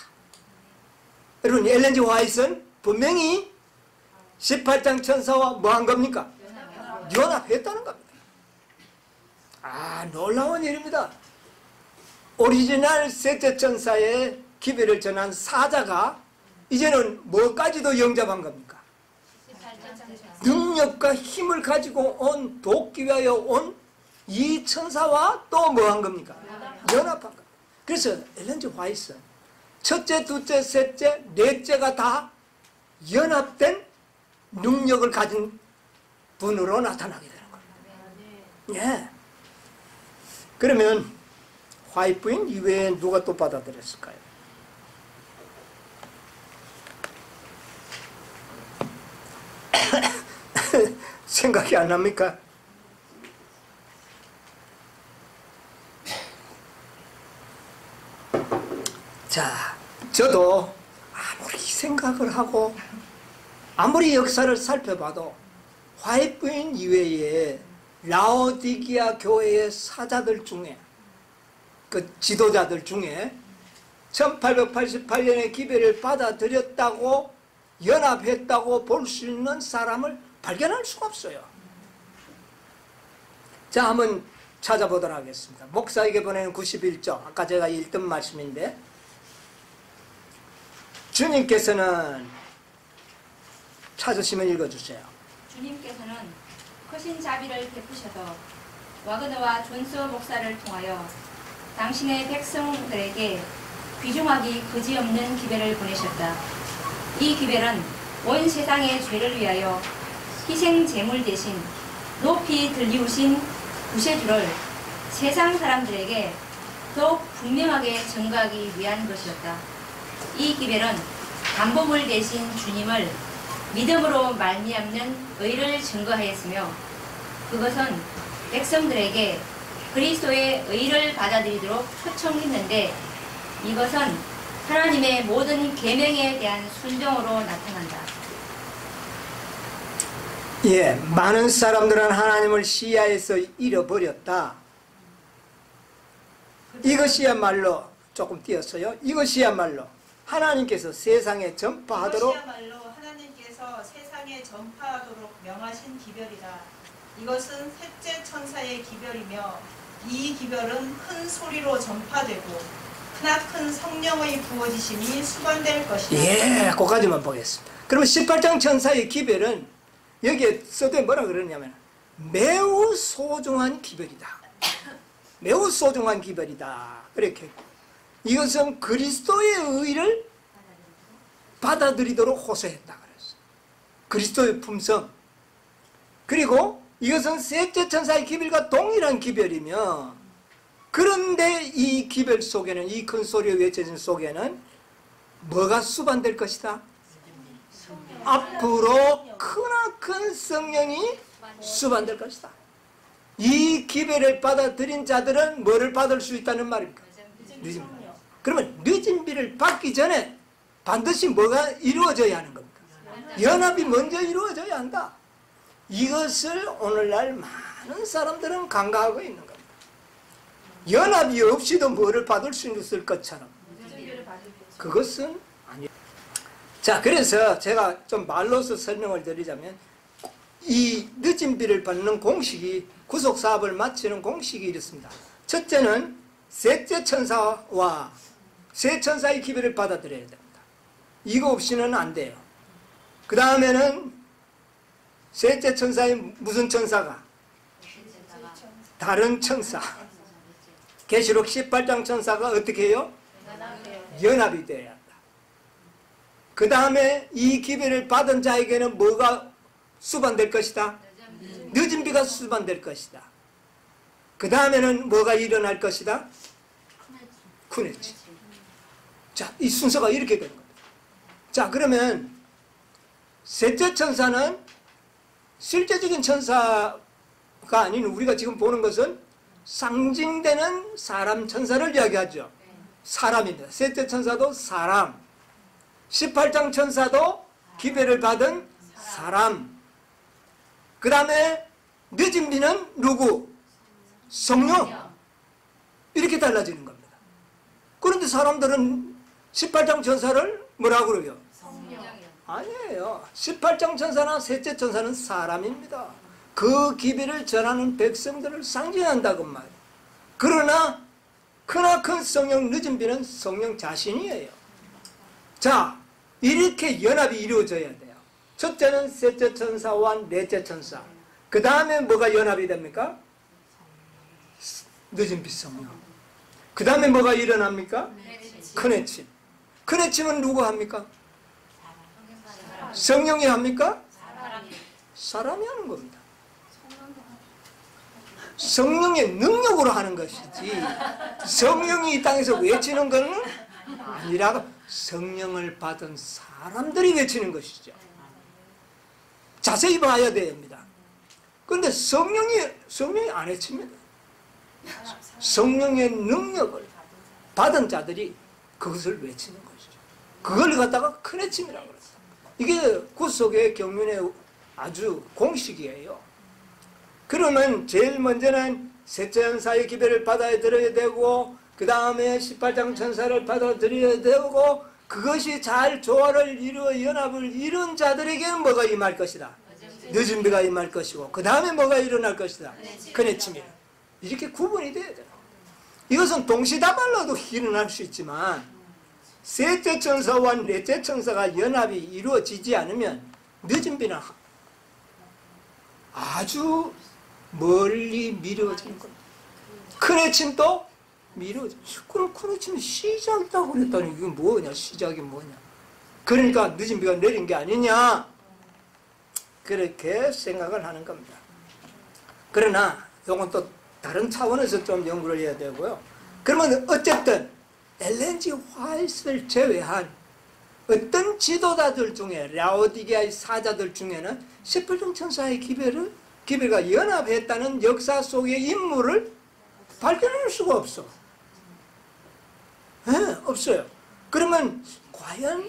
여러분 엘렌 G 화이트는 분명히 18장 천사와 뭐 한 겁니까? 연합했다는 겁니다. 놀라운 일입니다. 오리지널 셋째 천사의 기별을 전한 사자가 이제는 뭐까지도 영접한 겁니까? 능력과 힘을 가지고 돕기 위하여 온 이 천사와 또 뭐 한 겁니까? 연합한 겁니다. 그래서 엘렌 G 화이트는 첫째, 둘째, 셋째, 넷째가 다 연합된 능력을 가진 분으로 나타나게 되는 겁니다. 예. 그러면 화이트 부인 이외에 누가 또 받아들였을까요? 생각이 안 납니까? 자, 저도 아무리 생각을 하고 아무리 역사를 살펴봐도 화이트 부인 이외에 라오디기아 교회의 사자들 중에 그 지도자들 중에 1888년에 기별을 받아들였다고 연합했다고 볼 수 있는 사람을 발견할 수가 없어요. 자, 한번 찾아보도록 하겠습니다. 목사에게 보내는 91조, 아까 제가 읽던 말씀인데 주님께서는 찾으시면 읽어주세요.
주님께서는 크신 자비를 베푸셔서 와그너와 존스 목사를 통하여 당신의 백성들에게 귀중하기 그지없는 기별을 보내셨다. 이 기별은 온 세상의 죄를 위하여 희생 제물 대신 높이 들리우신 구세주를 세상 사람들에게 더욱 분명하게 전가하기 위한 것이었다. 이 기별은 담보물 대신 주님을 믿음으로 말미암는 의를 증거하였으며 그것은 백성들에게 그리스도의 의를 받아들이도록 초청했는데 이것은 하나님의 모든 계명에 대한 순종으로 나타난다.
예, 많은 사람들은 하나님을 시야에서 잃어버렸다. 이것이야말로 조금 띄었어요. 이것이야말로 하나님께서 세상에 전파하도록
하나님께서 세상에 전파하도록 명하신 기별이다. 이것은 셋째 천사의 기별이며 이 기별은 큰 소리로 전파되고 크나큰 성령의 부어지심이 수반될 것이다.
예, 그까지만 보겠습니다. 그러면 18장 천사의 기별은 여기에 써도 뭐라 그러냐면 매우 소중한 기별이다. 매우 소중한 기별이다. 그렇게 했고 이것은 그리스도의 의를 받아들이도록 호소했다 그랬어. 그리스도의 품성. 그리고 이것은 셋째 천사의 기별과 동일한 기별이며 그런데 이 기별 속에는, 이 큰 소리의 외쳐진 속에는 뭐가 수반될 것이다? 앞으로 크나큰 성령이 수반될 것이다. 이 기별을 받아들인 자들은 뭐를 받을 수 있다는 말입니까? 늦은 비. 그러면 늦은 비를 받기 전에 반드시 뭐가 이루어져야 하는 겁니까? 연합이 먼저 이루어져야 한다. 이것을 오늘날 많은 사람들은 간과하고 있는 겁니다. 연합이 없이도 뭐를 받을 수 있을 것처럼. 그것은 아니에요. 자, 그래서 제가 좀 말로서 설명을 드리자면, 이 늦은 비를 받는 공식이, 구속사업을 마치는 공식이 이렇습니다. 첫째는 셋째 천사와 세 천사의 기별을 받아들여야 됩니다. 이거 없이는 안 돼요. 그 다음에는 셋째 천사의 무슨 천사가? 다른 천사. 계시록 18장 천사가 어떻게 해요? 연합이 되어야 한다. 그 다음에 이 기별을 받은 자에게는 뭐가 수반될 것이다? 늦은 비가 수반될 것이다. 그 다음에는 뭐가 일어날 것이다? 쿠네치. 자, 이 순서가 이렇게 되는 겁니다. 자, 그러면 셋째 천사는 실제적인 천사가 아닌, 우리가 지금 보는 것은 상징되는 사람 천사를 이야기하죠. 사람입니다. 셋째 천사도 사람, 18장 천사도 기별을 받은 사람. 그 다음에 늦은 비는 누구? 성령. 이렇게 달라지는 겁니다. 그런데 사람들은 18장 천사를 뭐라고 그러죠? 아니에요. 18장 천사나 셋째 천사는 사람입니다. 그 기별을 전하는 백성들을 상징한다고 말이에요. 그러나 크나큰 성령, 늦은 비는 성령 자신이에요. 자, 이렇게 연합이 이루어져야 돼요. 첫째는 셋째 천사와 넷째 천사. 그 다음에 뭐가 연합이 됩니까? 늦은 비 성령. 그 다음에 뭐가 일어납니까? 크네침. 크네침은 누구 합니까? 성령이 합니까? 사람이 하는 겁니다. 성령의 능력으로 하는 것이지, 성령이 이 땅에서 외치는 것은 아니라고, 성령을 받은 사람들이 외치는 것이죠. 자세히 봐야 됩니다. 그런데 성령이 안 외칩니다. 성령의 능력을 받은 자들이 그것을 외치는 것이죠. 그걸 갖다가 크네침이라고 그랬어요. 이게 구속의 경륜의 아주 공식이에요. 그러면 제일 먼저는 셋째 천사의 기별을 받아들여야 되고, 그 다음에 18장 천사를 받아들여야 되고, 그것이 잘 조화를 이루어 연합을 이룬 자들에게는 뭐가 임할 것이다? 늦은 비가 임할 것이고, 그 다음에 뭐가 일어날 것이다? 크네침이. 이렇게 구분이 돼야 돼요. 이것은 동시다발로도 일어날 수 있지만, 셋째 천사와 넷째 천사가 연합이 이루어지지 않으면 늦은 비는 아주 멀리 미뤄지는 겁니다. 크네침도 미뤄져. 그럼 크네침이 시작이라고 그랬더니 이게 뭐냐? 시작이 뭐냐? 그러니까 늦은 비가 내린 게 아니냐? 그렇게 생각을 하는 겁니다. 그러나 이건 또 다른 차원에서 좀 연구를 해야 되고요. 그러면 어쨌든 엘렌지 화이트를 제외한 어떤 지도자들 중에, 라오디게아의 사자들 중에는 18장 천사의 기별과 연합했다는 역사 속의 인물을 발견할 수가 없어. 없어요. 그러면 과연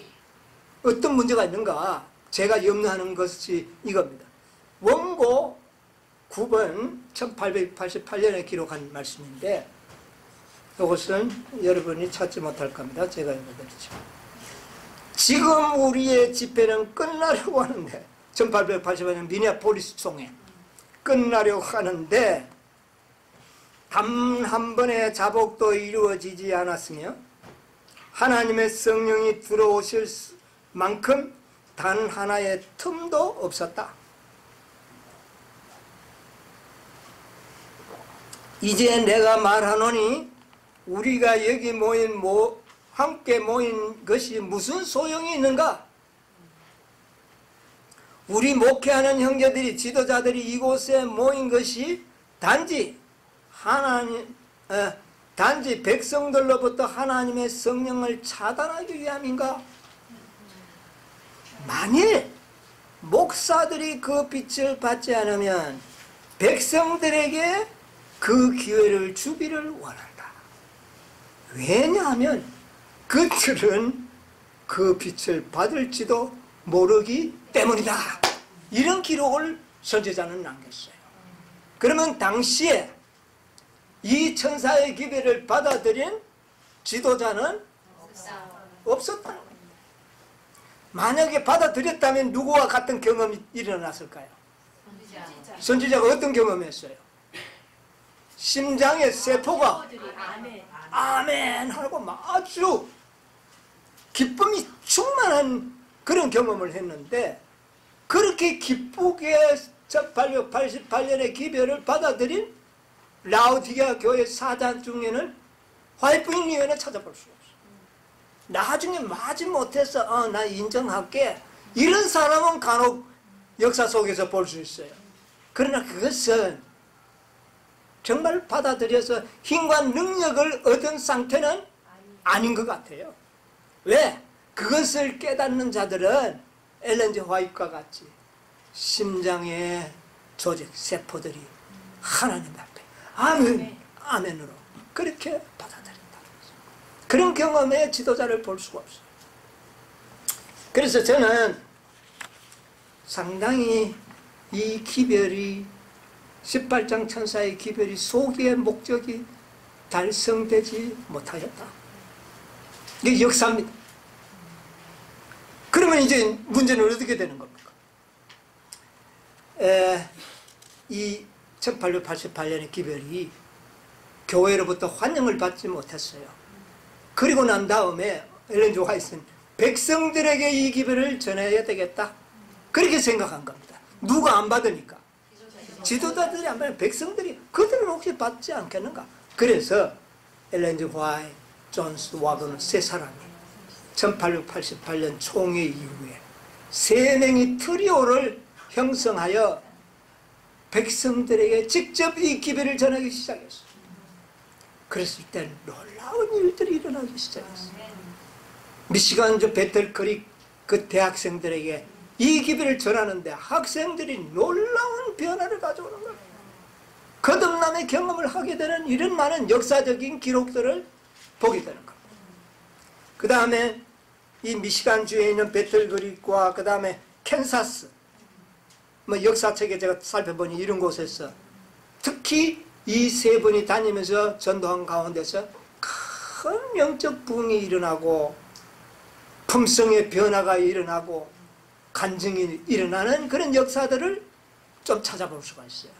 어떤 문제가 있는가? 제가 염려하는 것이 이겁니다. 원고 9번 1888년에 기록한 말씀인데, 이것은 여러분이 찾지 못할 겁니다. 제가 읽어드리죠. 지금 우리의 집회는 끝나려고 하는데, 1888년 미네아폴리스 총회 끝나려고 하는데 단 한 번의 자복도 이루어지지 않았으며 하나님의 성령이 들어오실 만큼 단 하나의 틈도 없었다. 이제 내가 말하노니 우리가 여기 함께 모인 것이 무슨 소용이 있는가? 우리 목회하는 형제들이, 지도자들이 이곳에 모인 것이 단지 단지 백성들로부터 하나님의 성령을 차단하기 위함인가? 만일 목사들이 그 빛을 받지 않으면 백성들에게 그 기회를 주기를 원한다. 왜냐하면 그들은 그 빛을 받을지도 모르기 때문이다. 이런 기록을 선지자는 남겼어요. 그러면 당시에 이 천사의 기별을 받아들인 지도자는 없었다는 겁니다. 만약에 받아들였다면 누구와 같은 경험이 일어났을까요? 선지자가 어떤 경험했어요? 심장의 세포가 아멘 하고 막 아주 기쁨이 충만한 그런 경험을 했는데, 그렇게 기쁘게 1888년의 기별을 받아들인 라우디게아 교회 사장 중에는 화이트인 이외에는 찾아볼 수 없어요. 나중에 마지 못해서 나 인정할게, 이런 사람은 간혹 역사 속에서 볼 수 있어요. 그러나 그것은 정말 받아들여서 힘과 능력을 얻은 상태는 아닌 것 같아요. 왜? 그것을 깨닫는 자들은 엘렌 G 화이트와 같이 심장의 조직, 세포들이 하나님 앞에 아멘, 아멘으로 그렇게 받아들인다. 그런 경험의 지도자를 볼 수가 없어요. 그래서 저는 상당히 이 기별이 18장 천사의 기별이 소기의 목적이 달성되지 못하였다. 이게 역사입니다. 그러면 이제 문제는 어떻게 되는 겁니까? 이 1888년의 기별이 교회로부터 환영을 받지 못했어요. 그리고 난 다음에 엘렌 G 화이트는 백성들에게 이 기별을 전해야 되겠다, 그렇게 생각한 겁니다. 누가 안 받으니까? 지도자들이 안 받으면 백성들이, 그들은 혹시 받지 않겠는가? 그래서 엘렌 G 화이트, 존스, 와그너 세 사람이 1888년 총회 이후에 세 명이 트리오를 형성하여 백성들에게 직접 이 기별을 전하기 시작했어요. 그랬을 때 놀라운 일들이 일어나기 시작했어요. 미시간주 배틀크릭 그 대학생들에게 이 기별을 전하는데 학생들이 놀라운 변화를 가져오는 거예요. 거듭남의 경험을 하게 되는 이런 많은 역사적인 기록들을 보게 되는 겁니다. 그 다음에 이 미시간주에 있는 배틀크릭과 그 다음에 캔사스, 뭐 역사책에 제가 살펴보니 이런 곳에서 특히 이 세 분이 다니면서 전도한 가운데서 큰 영적 부흥이 일어나고 품성의 변화가 일어나고 간증이 일어나는 그런 역사들을 좀 찾아볼 수가 있어요.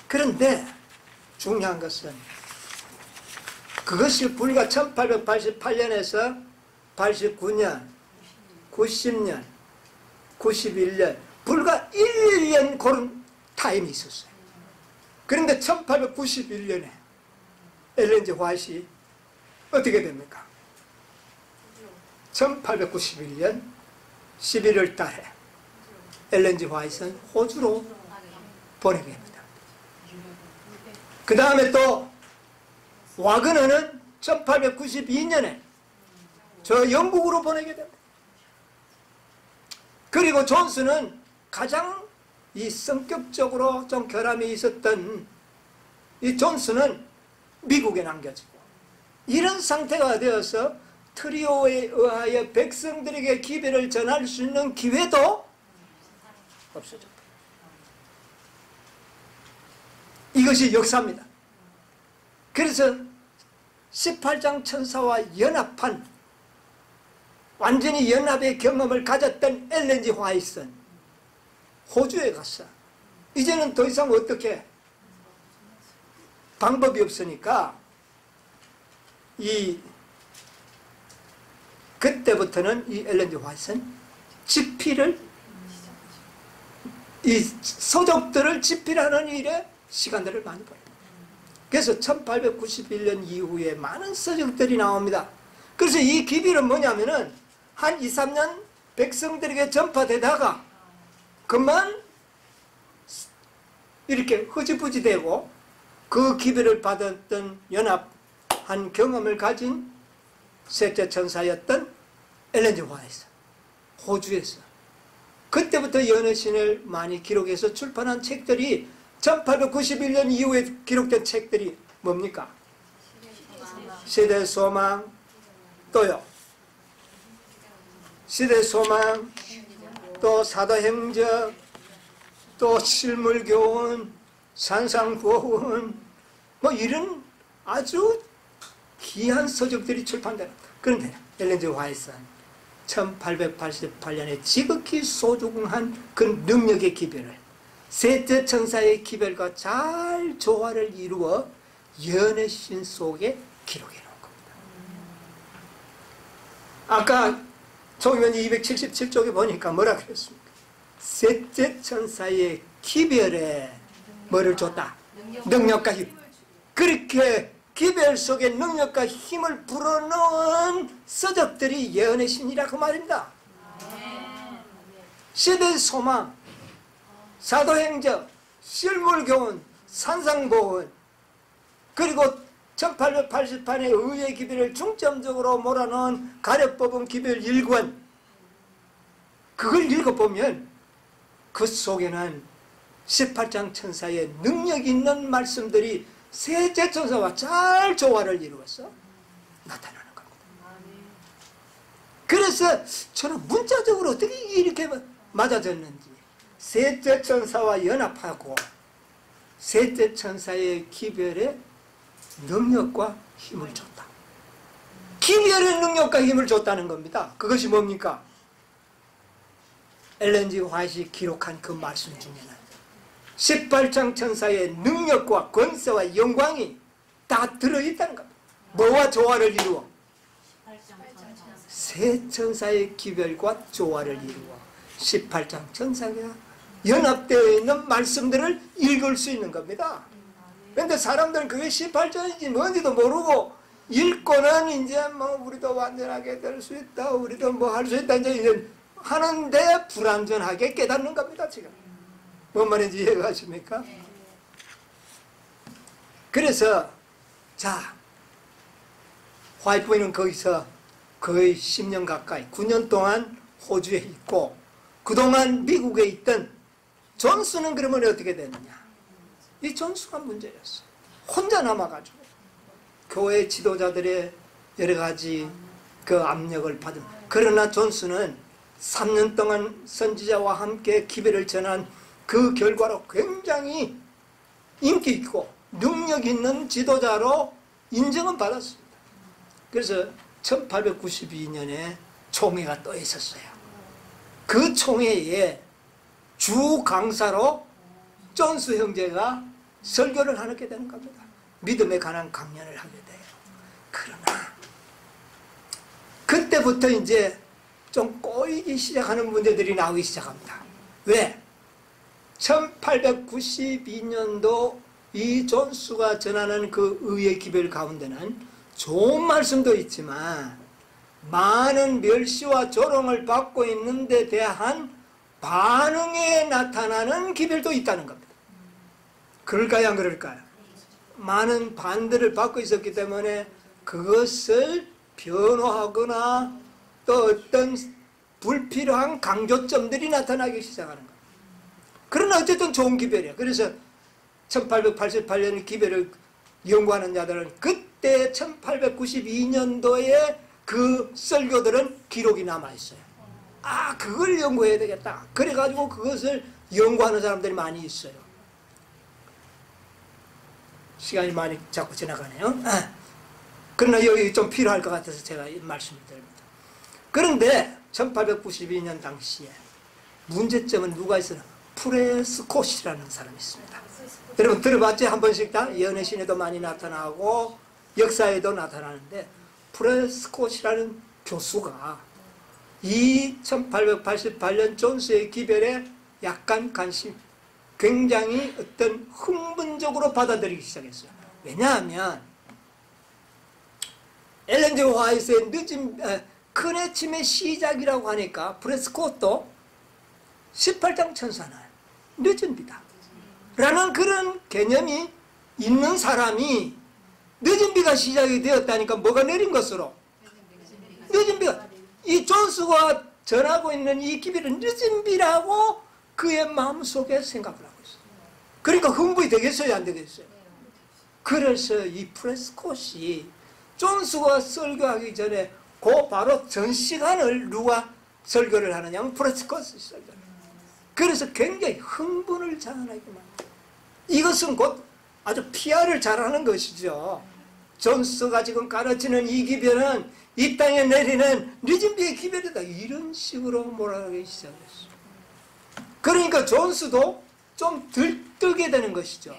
그런데 중요한 것은 그것이 불과 1888년에서 89년, 90년, 91년 불과 1년 그런 타임이 있었어요. 그런데 1891년에 엘렌 G 화이트이 어떻게 됩니까? 1891년 11월 달에 엘렌 G 화이트는 호주로 보내게 됩니다. 그 다음에 또 와그너는 1892년에 저 영국으로 보내게 됩니다. 그리고 존스는 가장 이 성격적으로 좀 결함이 있었던 이 존스는 미국에 남겨지고, 이런 상태가 되어서 트리오에 의하여 백성들에게 기별을 전할 수 있는 기회도 없어졌다. 이것이 역사입니다. 그래서 18장 천사와 연합한, 완전히 연합의 경험을 가졌던 엘렌 G 화이트는 호주에 갔어. 이제는 더 이상 어떻게 방법이 없으니까 그때부터는 이 엘렌 G 화이트는 집필을, 이 서적들을 집필하는 일에 시간들을 많이 벌여요. 그래서 1891년 이후에 많은 서적들이 나옵니다. 그래서 이 기별은 뭐냐면은 한 2, 3년 백성들에게 전파되다가 그만 이렇게 흐지부지 되고 그 기별을 받았던 연합한 경험을 가진 셋째 천사였던 엘렌 G 화이트, 호주에서 그때부터 연애신을 많이 기록해서 출판한 책들이 1891년 이후에 기록된 책들이 뭡니까? 시대 소망, 또요 시대 소망, 또 사도행전, 또 실물교훈, 산상보훈, 뭐 이런 아주 귀한 서적들이 출판됩니다. 그런데 엘렌 G 화이트는 1888년에 지극히 소중한 그 능력의 기별을 셋째 천사의 기별과 잘 조화를 이루어 연애신 속에 기록해 놓은 겁니다. 아까 총회원이 277쪽에 보니까 뭐라 그랬습니까? 셋째 천사의 기별에 뭐를 줬다? 능력과 힘. 그렇게 기별 속에 능력과 힘을 불어넣은 서적들이 예언의 신이라고 말입니다. 시대의 소망, 사도행전, 실물교훈, 산상보훈, 그리고 1888년의 의의 기별을 중점적으로 몰아넣은 가려뽑은 기별 1권, 그걸 읽어보면 그 속에는 18장 천사의 능력 있는 말씀들이 셋째 천사와 잘 조화를 이루어서 나타나는 겁니다. 그래서 저는 문자적으로 어떻게 이렇게 맞아졌는지, 셋째 천사와 연합하고 셋째 천사의 기별에 능력과 힘을 줬다. 기별의 능력과 힘을 줬다는 겁니다. 그것이 뭡니까? 엘렌 G 화이트가 기록한 그 말씀 중에는 18장 천사의 능력과 권세와 영광이 다 들어있다는 겁니다. 뭐와 조화를 이루어? 세 천사의 기별과 조화를 이루어 18장 천사가 연합되어 있는 말씀들을 읽을 수 있는 겁니다. 그런데 사람들은 그게 18장인지 뭔지도 모르고 읽고는 이제 뭐 우리도 완전하게 될 수 있다, 우리도 뭐 할 수 있다 이제 하는데 불완전하게 깨닫는 겁니다. 지금 뭔 말인지 이해가십니까? 그래서 자, 화이트 부인은 거기서 거의 10년 가까이 9년 동안 호주에 있고 그동안 미국에 있던 존스는 그러면 어떻게 됐느냐? 이 존스가 문제였어요. 혼자 남아가지고 교회 지도자들의 여러 가지 그 압력을 받은. 그러나 존스는 3년 동안 선지자와 함께 기별을 전한 그 결과로 굉장히 인기 있고 능력 있는 지도자로 인정은 받았습니다. 그래서 1892년에 총회가 또 있었어요. 그 총회에 주 강사로 존스 형제가 설교를 하게 되는 겁니다. 믿음에 관한 강연을 하게 돼요. 그러나 그때부터 이제 좀 꼬이기 시작하는 문제들이 나오기 시작합니다. 왜? 1892년도 이 존스가 전하는 그 의의 기별 가운데는 좋은 말씀도 있지만 많은 멸시와 조롱을 받고 있는 데 대한 반응에 나타나는 기별도 있다는 겁니다. 그럴까요? 안 그럴까요? 많은 반대를 받고 있었기 때문에 그것을 변호하거나 또 어떤 불필요한 강조점들이 나타나기 시작하는 거예요. 그러나 어쨌든 좋은 기별이에요. 그래서 1888년 기별을 연구하는 자들은 그때 1892년도에 그 설교들은 기록이 남아있어요. 아, 그걸 연구해야 되겠다. 그래가지고 그것을 연구하는 사람들이 많이 있어요. 시간이 많이 자꾸 지나가네요. 그러나 여기 좀 필요할 것 같아서 제가 말씀을 드립니다. 그런데 1892년 당시에 문제점은 누가 있어요? 프레스콧이라는 사람이 있습니다. 여러분 들어봤죠? 한 번씩 다 연애신에도 많이 나타나고 역사에도 나타나는데 프레스콧이라는 교수가 이 1888년 존스의 기별에 약간 관심, 굉장히 어떤 흥분적으로 받아들이기 시작했어요. 왜냐하면 엘렌 G 화이트의 큰 해침의 시작이라고 하니까 프레스콧도 18장 천사는 늦은비다 라는 그런 개념이 있는 사람이 늦은 비가 시작이 되었다니까 뭐가 내린 것으로? 늦은 비가. 이 존스가 전하고 있는 이 기별은 늦은 비라고 그의 마음속에 생각을 하고 있어요. 그러니까 흥분이 되겠어요, 안 되겠어요? 그래서 이 프레스콧이 존스가 설교하기 전에 그 바로 전 시간을 누가 설교를 하느냐? 프레스콧이 설교를 해요. 그래서 굉장히 흥분을 자아나게 만듭니다. 이것은 곧 아주 PR을 잘하는 것이죠. 존스가 지금 가르치는 이 기별은 이 땅에 내리는 늦은 비의 기별이다. 이런 식으로 몰아가기 시작했어요. 그러니까 존스도 좀 들뜨게 되는 것이죠.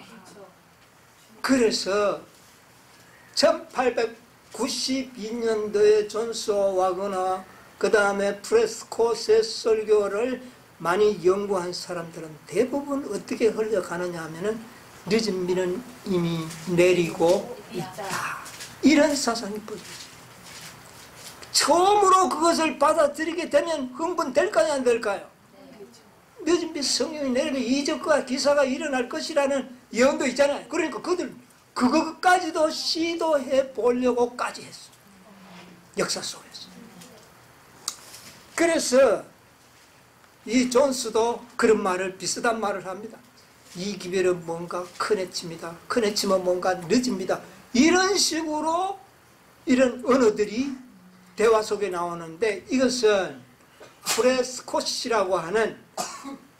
그래서 1892년도에 존스와 와거나 그 다음에 프레스콧의 설교를 많이 연구한 사람들은 대부분 어떻게 흘러가느냐 하면은 늦은 비는 이미 내리고 있다. 이런 사상이 보여요. 처음으로 그것을 받아들이게 되면 흥분될까요, 안 될까요? 늦은 비 성령이 내리고 이적과 기사가 일어날 것이라는 예언도 있잖아요. 그러니까 그들 그것까지도 시도해 보려고까지 했어요. 역사 속에서. 그래서 이 존스도 그런 말을, 비슷한 말을 합니다. 이 기별은 뭔가 큰 해침이다. 큰 해침은 뭔가 늦습니다. 이런 식으로 이런 언어들이 대화 속에 나오는데, 이것은 프레스콧이라고 하는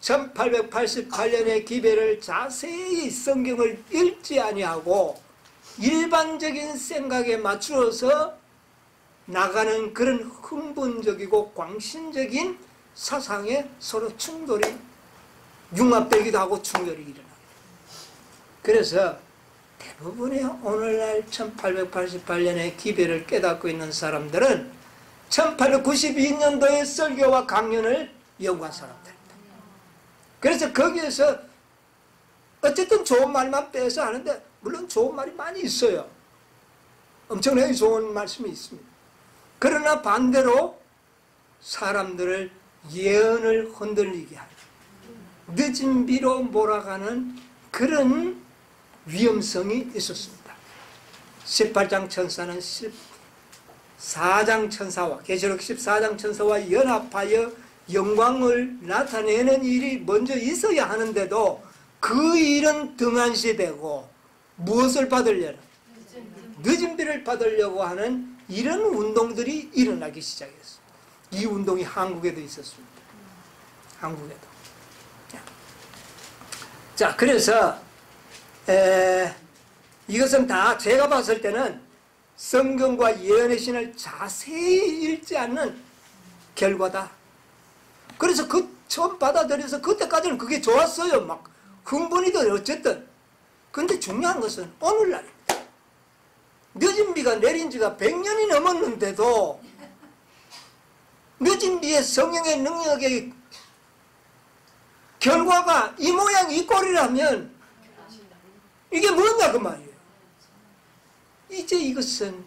1888년의 기별을 자세히 성경을 읽지 아니하고 일반적인 생각에 맞추어서 나가는 그런 흥분적이고 광신적인 사상에 서로 충돌이, 융합되기도 하고 충돌이 일어납니다. 그래서 대부분의 오늘날 1888년의 기별을 깨닫고 있는 사람들은 1892년도의 설교와 강연을 연구한 사람들입니다. 그래서 거기에서 어쨌든 좋은 말만 빼서 하는데, 물론 좋은 말이 많이 있어요. 엄청나게 좋은 말씀이 있습니다. 그러나 반대로 사람들을 예언을 흔들리게 하는, 늦은 비로 몰아가는 그런 위험성이 있었습니다. 18장 천사는 14장 천사와, 계시록 14장 천사와 연합하여 영광을 나타내는 일이 먼저 있어야 하는데도 그 일은 등한시되고 무엇을 받으려는? 늦은 비를 받으려고 하는 이런 운동들이 일어나기 시작했어요. 이 운동이 한국에도 있었습니다. 한국에도. 자, 그래서 이것은 다 제가 봤을 때는 성경과 예언의 신을 자세히 읽지 않는 결과다. 그래서 처음 받아들여서 그때까지는 그게 좋았어요. 막 흥분이든 어쨌든. 근데 중요한 것은 오늘날입니다. 늦은 비가 내린 지가 100년이 넘었는데도 늦은 비의 성령의 능력의 결과가 이 모양 이 꼴이라면 이게 뭐냐 그 말이에요. 이제 이것은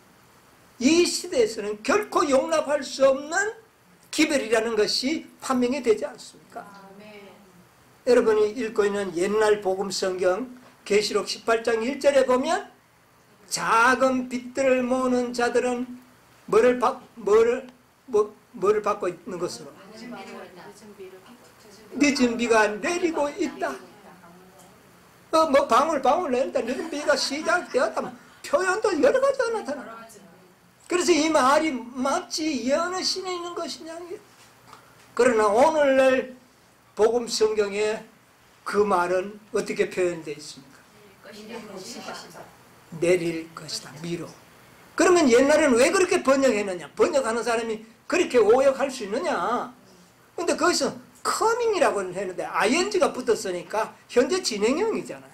이 시대에서는 결코 용납할 수 없는 기별이라는 것이 판명이 되지 않습니까? 여러분이 읽고 있는 옛날 복음 성경 계시록 18장 1절에 보면 작은 빛들을 모으는 자들은 뭐를 받고 있는 것으로? 늦은 비가 내리고 있다. 뭐 방울 내린다. 늦은 비가 시작되었다. 표현도 여러 가지가 나타나. 그래서 이 말이 마치 예언의 신에 있는 것이냐. 그러나 오늘날 복음 성경에 그 말은 어떻게 표현되어 있습니까? 내릴 것이다. 미로. 그러면 옛날에는 왜 그렇게 번역했느냐? 번역하는 사람이 그렇게 오역할 수 있느냐? 근데 거기서 coming이라고 했는데 ing가 붙었으니까 현재 진행형이잖아요.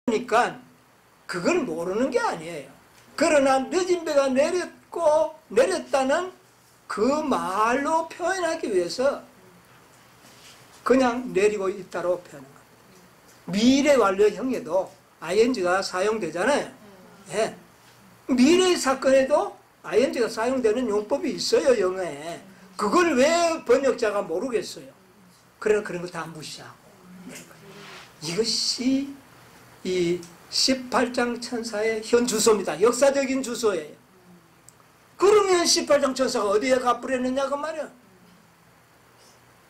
그러니까 그걸 모르는 게 아니에요. 그러나 늦은 비가 내렸다는 그 말로 표현하기 위해서 그냥 내리고 있다로 표현한 겁니다. 미래 완료형에도 ing가 사용되잖아요. 예. 미래 사건에도 ing가 사용되는 용법이 있어요, 영어에. 그걸 왜 번역자가 모르겠어요. 그래서 그런 거 다 무시하고. 이것이 이 18장 천사의 현 주소입니다. 역사적인 주소예요. 그러면 18장 천사가 어디에 가버렸느냐 그 말이야.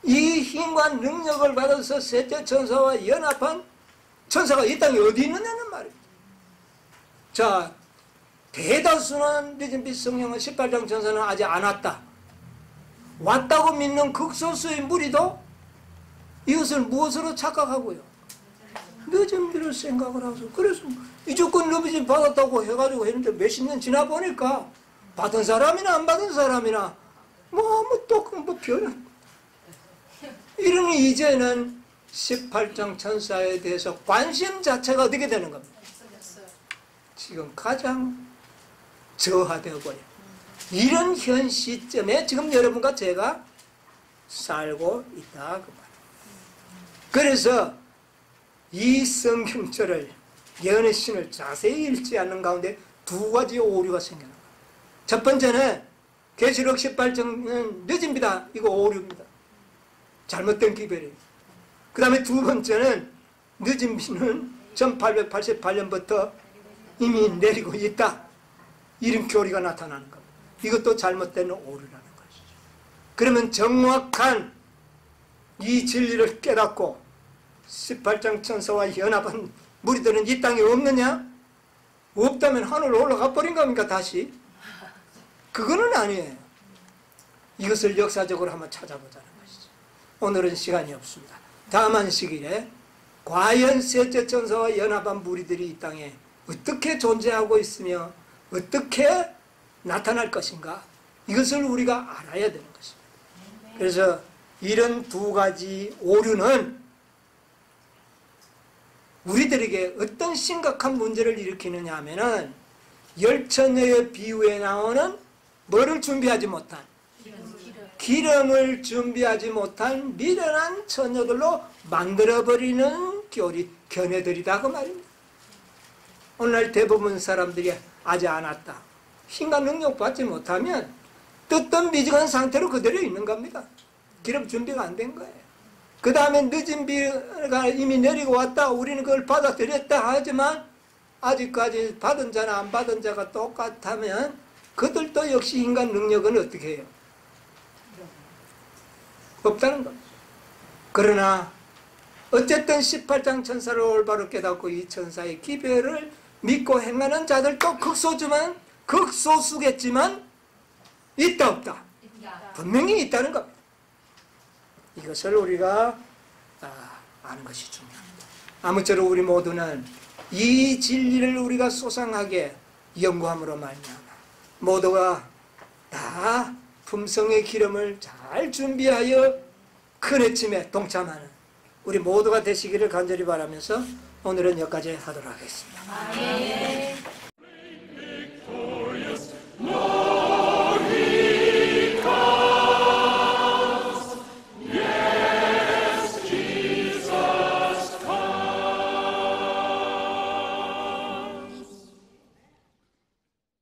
이 힘과 능력을 받아서 셋째 천사와 연합한 천사가 이 땅에 어디 있느냐는 말이에요. 자, 대다수는 늦은빛 성령은 18장 천사는 아직 안 왔다. 왔다고 믿는 극소수의 무리도 이것을 무엇으로 착각하고요? 늦은 비를 생각을 하고, 그래서 이조건 늦은 받았다고 해가지고 했는데 몇십 년 지나 보니까 받은 사람이나 안 받은 사람이나 뭐 변은. 이러니 이제는 18장 천사에 대해서 관심 자체가 어떻게 되는 겁니까? 지금 가장 저하되어 버려요. 이런 현 시점에 지금 여러분과 제가 살고 있다 그 말이에요. 그래서 이 성경절을 예언의 신을 자세히 읽지 않는 가운데 두 가지 오류가 생겨나요. 첫 번째는 계시록 18장은 늦은비다. 이거 오류입니다. 잘못된 기별이에요. 그 다음에 두 번째는 늦은비는 1888년부터 이미 내리고 있다. 이런 교리가 나타나는 겁니다. 이것도 잘못된 오류라는 것이죠. 그러면 정확한 이 진리를 깨닫고 18장 천사와 연합한 무리들은 이 땅에 없느냐? 없다면 하늘로 올라가 버린 겁니까 다시? 그거는 아니에요. 이것을 역사적으로 한번 찾아보자는 것이죠. 오늘은 시간이 없습니다. 다음 시기에 과연 셋째 천사와 연합한 무리들이 이 땅에 어떻게 존재하고 있으며 어떻게 나타날 것인가, 이것을 우리가 알아야 되는 것입니다. 그래서 이런 두 가지 오류는 우리들에게 어떤 심각한 문제를 일으키느냐 하면은 열처녀의 비유에 나오는 뭐를 준비하지 못한, 기름을 준비하지 못한 미련한 처녀들로 만들어버리는 견해들이다 그 말입니다. 오늘날 대부분 사람들이 아직 안 왔다, 힘과 능력 받지 못하면 뜯던 미직한 상태로 그대로 있는 겁니다. 기름 준비가 안 된 거예요. 그 다음에 늦은 비가 이미 내리고 왔다, 우리는 그걸 받아들였다 하지만 아직까지 받은 자나 안 받은 자가 똑같다면 그들도 역시 인간 능력은 어떻게 해요? 없다는 겁니다. 그러나 어쨌든 18장 천사를 올바로 깨닫고 이 천사의 기별을 믿고 행하는 자들도 극소수겠지만 있다 없다? 분명히 있다는 겁니다. 이것을 우리가 아는 것이 중요합니다. 아무쪼록 우리 모두는 이 진리를 우리가 소상하게 연구함으로 말미암아 모두가 다 품성의 기름을 잘 준비하여 큰 해침에 동참하는 우리 모두가 되시기를 간절히 바라면서 오늘은 여기까지 하도록 하겠습니다.